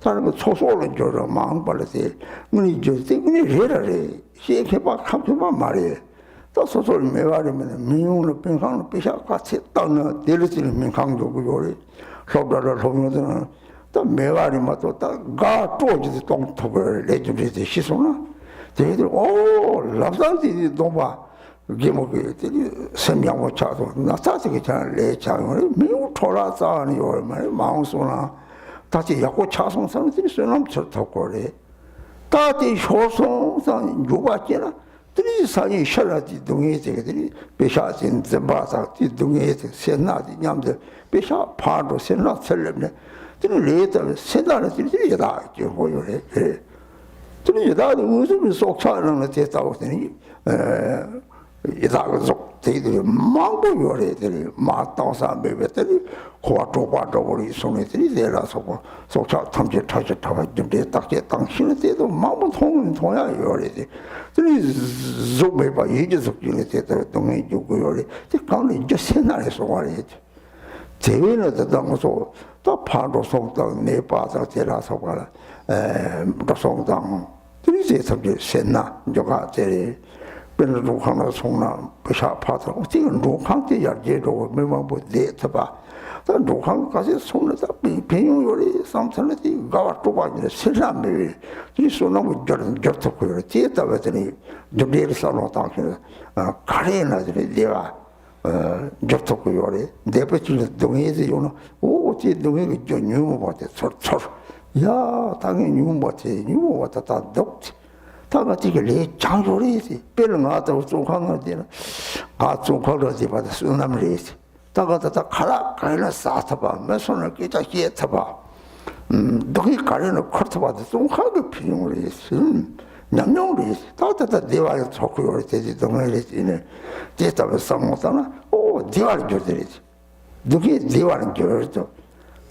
다른 거 소소는 저러 망발지 문이 저지 문이 해라래. 시켜봐 갑자기 말이야. 또 소소리 매가리면 민용의 빙상을 비샤 같이 땅에 데리지는 민강도 요리 소다를 소면은 또 매가리만 또가 쪼지도 똥톱을 내주리지 시소나 저희들 오 랍산들이 너무 그게 뭐그 선명고 차도 나타지게 잘 내장을 매우 돌아다니 얼마나 마음소나 다시 약고 차송 사람들이 쓰는 좋다고 그래 다시 효성상 유바지나 들이 산이 샬라디 동에 되게들이 배샤진 zem바사 디 동에 세나디 냠들 배샤 파도 세나 설렘네 들이 레다 세나들이 다 보여래 들이 다 무슨 속차는 됐다고 되니 이다가 저희들이 망고 요래들이 마땅사 매배들이 고아토바토버리 손에들이 내려서 속차 탐지 타지 타가 좀 됐다게 당신의 때도 마음 통야 요래들 들이 좀해봐 예지속진에 됐다 동에 주고 요래 강에 이제 세날에서 와래 제외는 당소 또 파도 속당 내 바다 데라서 가라 또 속당 들이 제섭지 세나 저가 제리เป็นรูขังเราส่งน้ำประชาพัฒน์ที่รูขังที่อยากเจริญไม่ว่าบุตรเด็กบ้าแต่รูขังก็จะส่งแล้วปีเพียงอยู่ที่สามชั้นที่กาวตัวบ้านเนี่ยสิ่งนั้นไม่ที่ส่งน้ำบุตรจดทุกอย่างที่แต่ว่าที่จุดเดียวสอนต่างกันคาเรน่ะที่เดียวจดทุกอย่างเลยเดี๋ยวไปจุดตรงนี้ที่อยู่นะโอ้ที่ตรงนี้ก็จะยุ่งหมดเลยสดยาตั้งยุ่งหมดเลยยุ่งหมดแต่ตาดก다가 지게 장조리지 별로 나도 중앙어디나 중앙어디 받아 수남리지 다가 가라 싸타봐 몇 손을 끼자 끼에타봐 너희 가려는 커트봐도 중앙에 필요를 했어 남용리 다다다 대화에 좋고 요리 되지 동네리지네 제타면 상못하나 오 대화를 줘드리지 너희 대화를 줘줘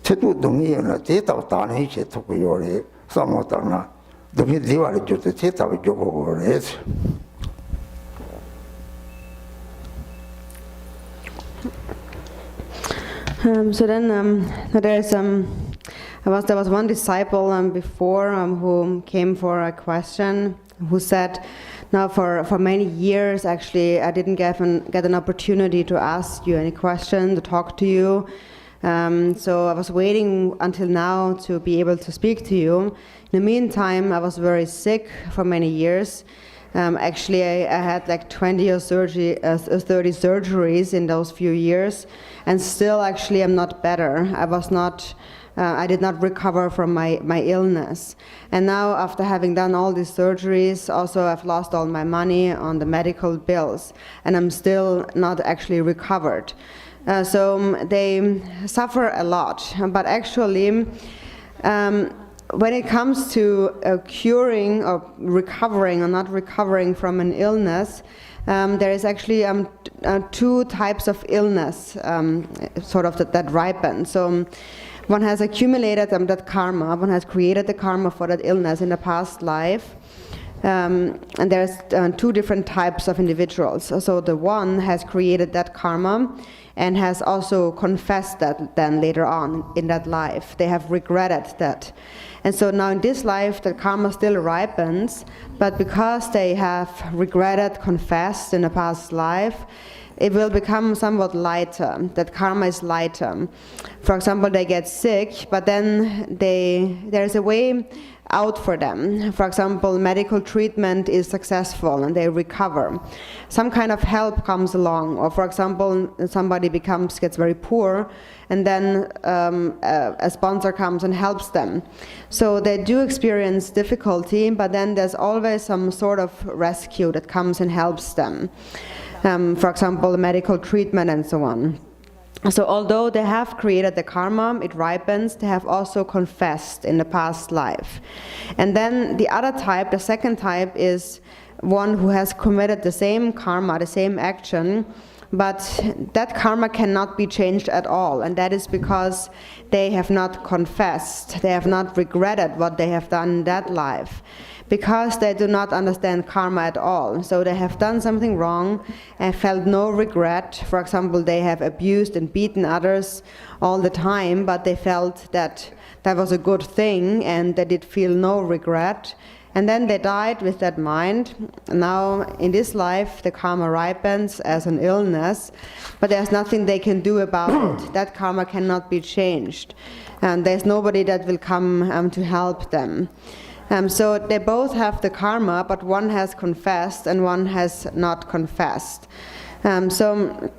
제도 동의나 제타고 다네 제토고 요리 상못하나 동이 대화를 줘도 제답을 주고 그래서 So then there was one disciple before who came for a question, who said, now for many years actually I didn't get an opportunity to ask you any question, to talk to you. So I was waiting until now to be able to speak to you. In the meantime, I was very sick for many years. Actually, I had like 20 or 30 surgeries in those few years, and still actually I'm not better. I did not recover from my illness. And now after having done all these surgeries, also I've lost all my money on the medical bills, and I'm still not actually recovered. So they suffer a lot, but actually when it comes to curing or recovering or not recovering from an illness, there is actually two types of illness sort of that ripen. So one has accumulated that karma, one has created the karma for that illness in the past life. And there's two different types of individuals. So the one has created that karma and has also confessed that then later on in that life. They have regretted that. And so now in this life, the karma still ripens, but because they have regretted, confessed in a past life, it will become somewhat lighter. That karma is lighter. For example, they get sick, but then there's a way out for them. For example, medical treatment is successful and they recover. Some kind of help comes along, or for example, somebody gets very poor, and then a sponsor comes and helps them. So they do experience difficulty, but then there's always some sort of rescue that comes and helps them. For example, medical treatment and so on. So although they have created the karma, it ripens, they have also confessed in the past life. And then the other type, the second type, is one who has committed the same karma, the same action, but that karma cannot be changed at all, and that is because they have not confessed, they have not regretted what they have done in that life, because they do not understand karma at all. So they have done something wrong and felt no regret. For example, they have abused and beaten others all the time, but they felt that that was a good thing and they did feel no regret. And then they died with that mind. Now, in this life, the karma ripens as an illness, but there's nothing they can do about it. That karma cannot be changed. And there's nobody that will come to help them. So they both have the karma, but one has confessed and one has not confessed. So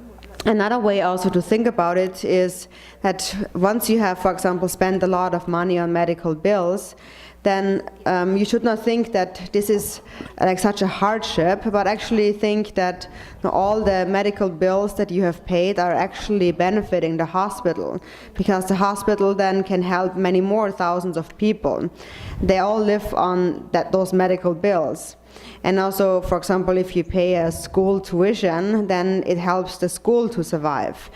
another way also to think about it is that once you have, for example, spent a lot of money on medical bills, then you should not think that this is like such a hardship, but actually think that all the medical bills that you have paid are actually benefiting the hospital, because the hospital then can help many more thousands of people. They all live on those medical bills. And also, for example, if you pay a school tuition, then it helps the school to survive.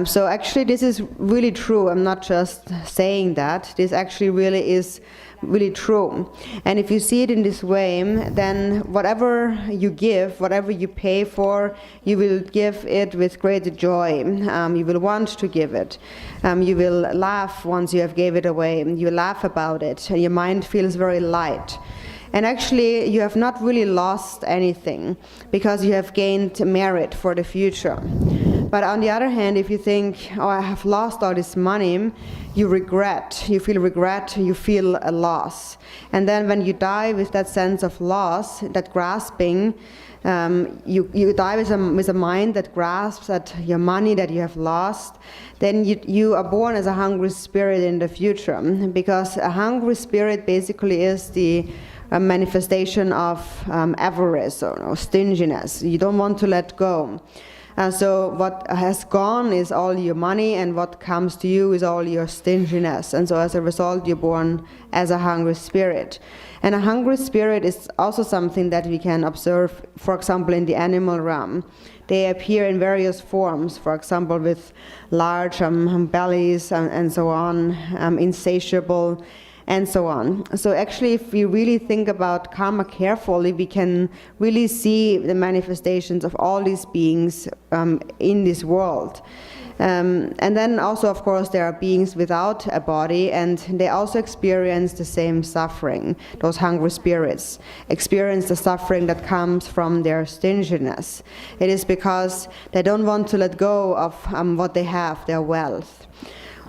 So actually this is really true. I'm not just saying that. This actually really is really true. And if you see it in this way, then whatever you give, whatever you pay for, you will give it with great joy. You will want to give it. You will laugh once you have gave it away. You laugh about it, and your mind feels very light. And actually, you have not really lost anything, because you have gained merit for the future. But on the other hand, if you think, oh, I have lost all this money, you regret, you feel regret, you feel a loss. And then when you die with that sense of loss, that grasping, you die with a mind that grasps at your money that you have lost, then you are born as a hungry spirit in the future. Because a hungry spirit basically is the manifestation of avarice or stinginess. You don't want to let go. So what has gone is all your money, and what comes to you is all your stinginess. And so as a result, you're born as a hungry spirit. And a hungry spirit is also something that we can observe, for example, in the animal realm. They appear in various forms, for example, with large bellies and so on, insatiable, and so on. So actually, if we really think about karma carefully, we can really see the manifestations of all these beings in this world. And then also, of course, there are beings without a body, and they also experience the same suffering. Those hungry spirits experience the suffering that comes from their stinginess. It is because they don't want to let go of what they have, their wealth.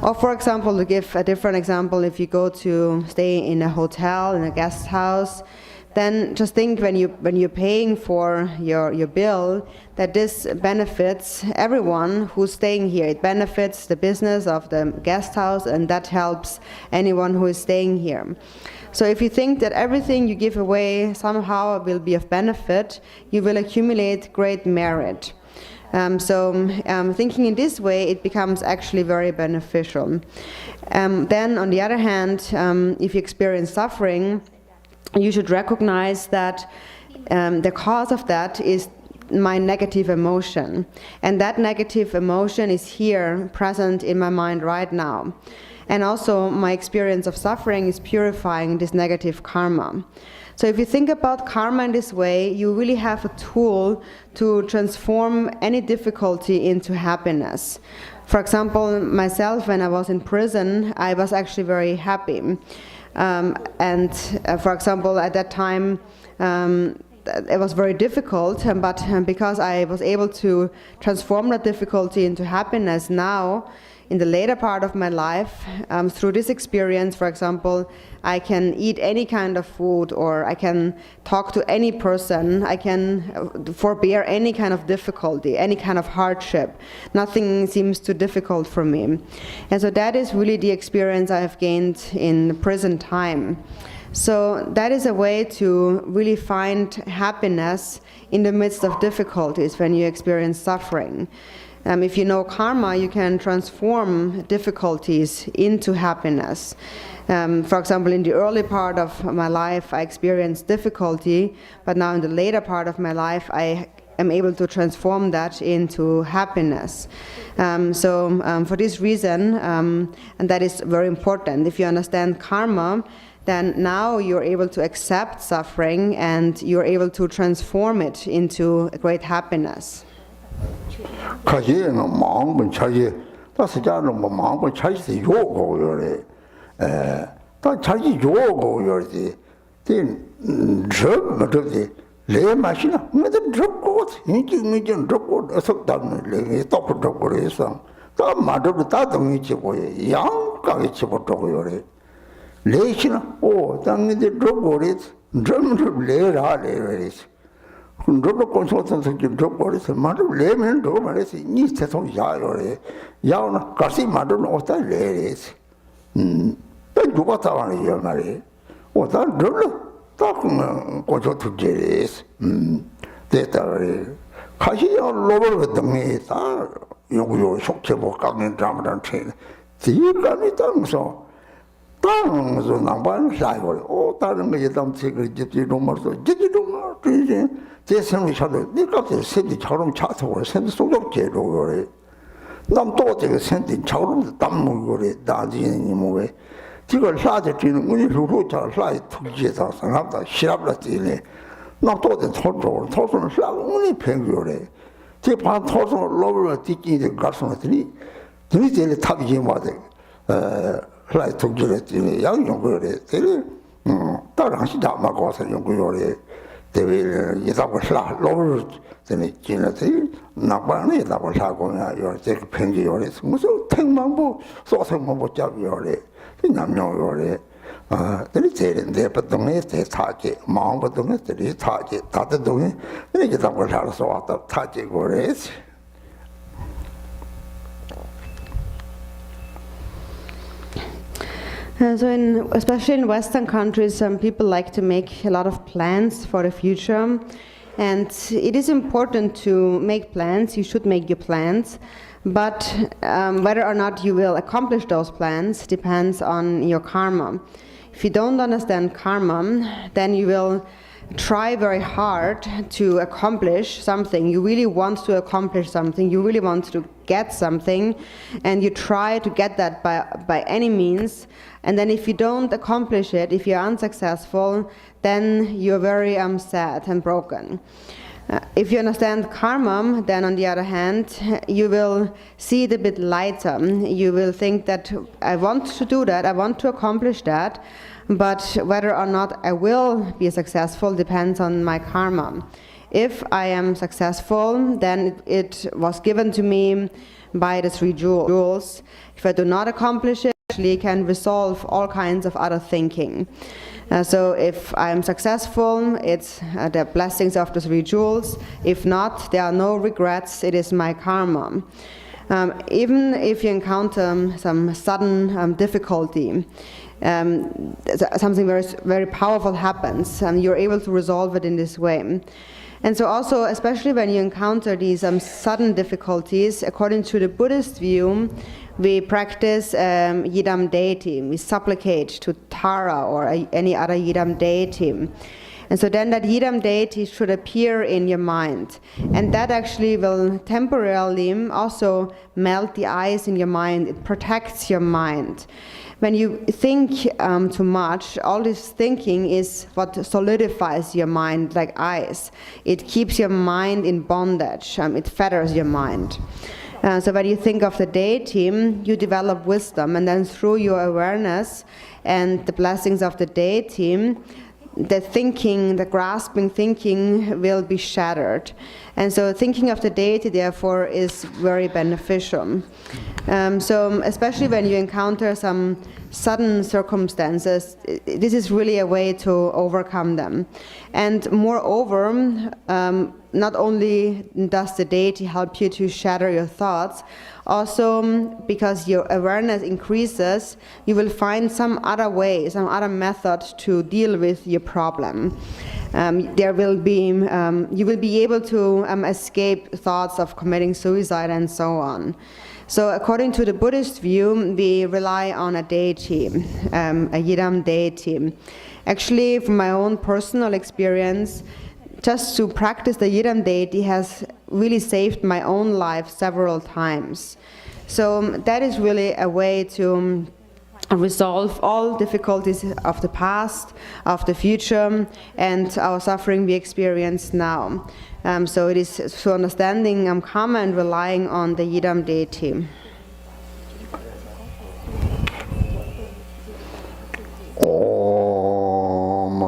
Or for example, to give a different example, if you go to stay in a hotel, in a guest house, then just think when you're paying for your bill, that this benefits everyone who's staying here. It benefits the business of the guest house, and that helps anyone who is staying here. So if you think that everything you give away somehow will be of benefit, you will accumulate great merit. Thinking in this way, it becomes actually very beneficial. Then, on the other hand, if you experience suffering, you should recognize that the cause of that is my negative emotion. And that negative emotion is here, present in my mind right now. And also, my experience of suffering is purifying this negative karma. So if you think about karma in this way, you really have a tool to transform any difficulty into happiness. For example, myself, when I was in prison, I was actually very happy. For example, at that time, it was very difficult, but because I was able to transform that difficulty into happiness now, in the later part of my life, through this experience, for example, I can eat any kind of food, or I can talk to any person, I can forbear any kind of difficulty, any kind of hardship. Nothing seems too difficult for me. And so that is really the experience I have gained in prison time. So that is a way to really find happiness in the midst of difficulties when you experience suffering. If you know karma, you can transform difficulties into happiness. For example, in the early part of my life, I experienced difficulty, but now in the later part of my life, I am able to transform that into happiness. For this reason, and that is very important, if you understand karma, then now you're able to accept suffering and you're able to transform it into a great happiness. 可惜呢，忙不吃些，但实际上我忙不吃些药膏药的，但吃些药膏药的， then drug the lay machine, with the drug coat, inking drug coat, a sock down, lay top of drug or some. The mother of the Tatum, young college of Tokyo. Lation, oh, then the drug or it, drum lay hard areas. Drug consultants drug or it, mother layman drug is needs to yard, young Cassie mother of the ladies. Then you got on your marry. What that drug? Talking go to jails. That are Kashi or lower with the maid are you shock your coming down and train. See, you got it done so. Tongues on one side, oh, telling me you don't take a gypsy no more, so did you do more treason? They send each other, they got the city Charum chat or send so of jail over it. Nam thought they sent in Charum the Tamu, dancing anymore. Take a large in when you wrote a flight to Jesus and have the shrubbery. Not all the total flag only penguin. Take one total lower teaching the Garchen tree. Three daily tapping water. Flight to Jesus in a young girl. Taranshi Dama got a young girl. They will get up a flat lower than a genity. Not one is that was going out your take a penny or it. So 10 mambo, so some mambo job your I'm no worry. There is a there, but don't let it touch it. Mom, but don't let it touch it. Tata doing it. They get up with her so out of touch it or it. So, especially in Western countries, some people like to make a lot of plans for the future. And it is important to make plans. You should make your plans. But whether or not you will accomplish those plans depends on your karma. If you don't understand karma, then you will try very hard to accomplish something. You really want to accomplish something. You really want to get something. And you try to get that by any means. And then if you don't accomplish it, if you're unsuccessful, then you're very sad and broken. If you understand karma, then on the other hand, you will see it a bit lighter. You will think that I want to do that, I want to accomplish that, but whether or not I will be successful depends on my karma. If I am successful, then it was given to me by the 3 jewels. If I do not accomplish it, actually can resolve all kinds of other thinking. So if I'm successful, it's the blessings of the 3 jewels. If not, there are no regrets, it is my karma. Even if you encounter some sudden difficulty, something very, very powerful happens, and you're able to resolve it in this way. And so also, especially when you encounter these sudden difficulties, according to the Buddhist view, we practice Yidam deity. We supplicate to Tara or any other Yidam deity. And so then that Yidam deity should appear in your mind. And that actually will temporarily also melt the ice in your mind. It protects your mind. When you think too much, all this thinking is what solidifies your mind like ice. It keeps your mind in bondage. It fetters your mind. So when you think of the deity, you develop wisdom, and then through your awareness and the blessings of the deity, the thinking, the grasping thinking will be shattered. And so thinking of the deity, therefore, is very beneficial. So especially when you encounter some sudden circumstances, this is really a way to overcome them. And moreover, not only does the deity help you to shatter your thoughts, also because your awareness increases, you will find some other way, some other method to deal with your problem. You will be able to escape thoughts of committing suicide and so on. So according to the Buddhist view, we rely on a deity, a Yidam deity. Actually, from my own personal experience, just to practice the Yidam deity has really saved my own life several times. So that is really a way to resolve all difficulties of the past, of the future, and our suffering we experience now. So it is through understanding karma and relying on the Yidam deity. Om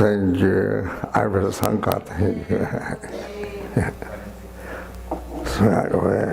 생주 알베르 상가 해. 소야로에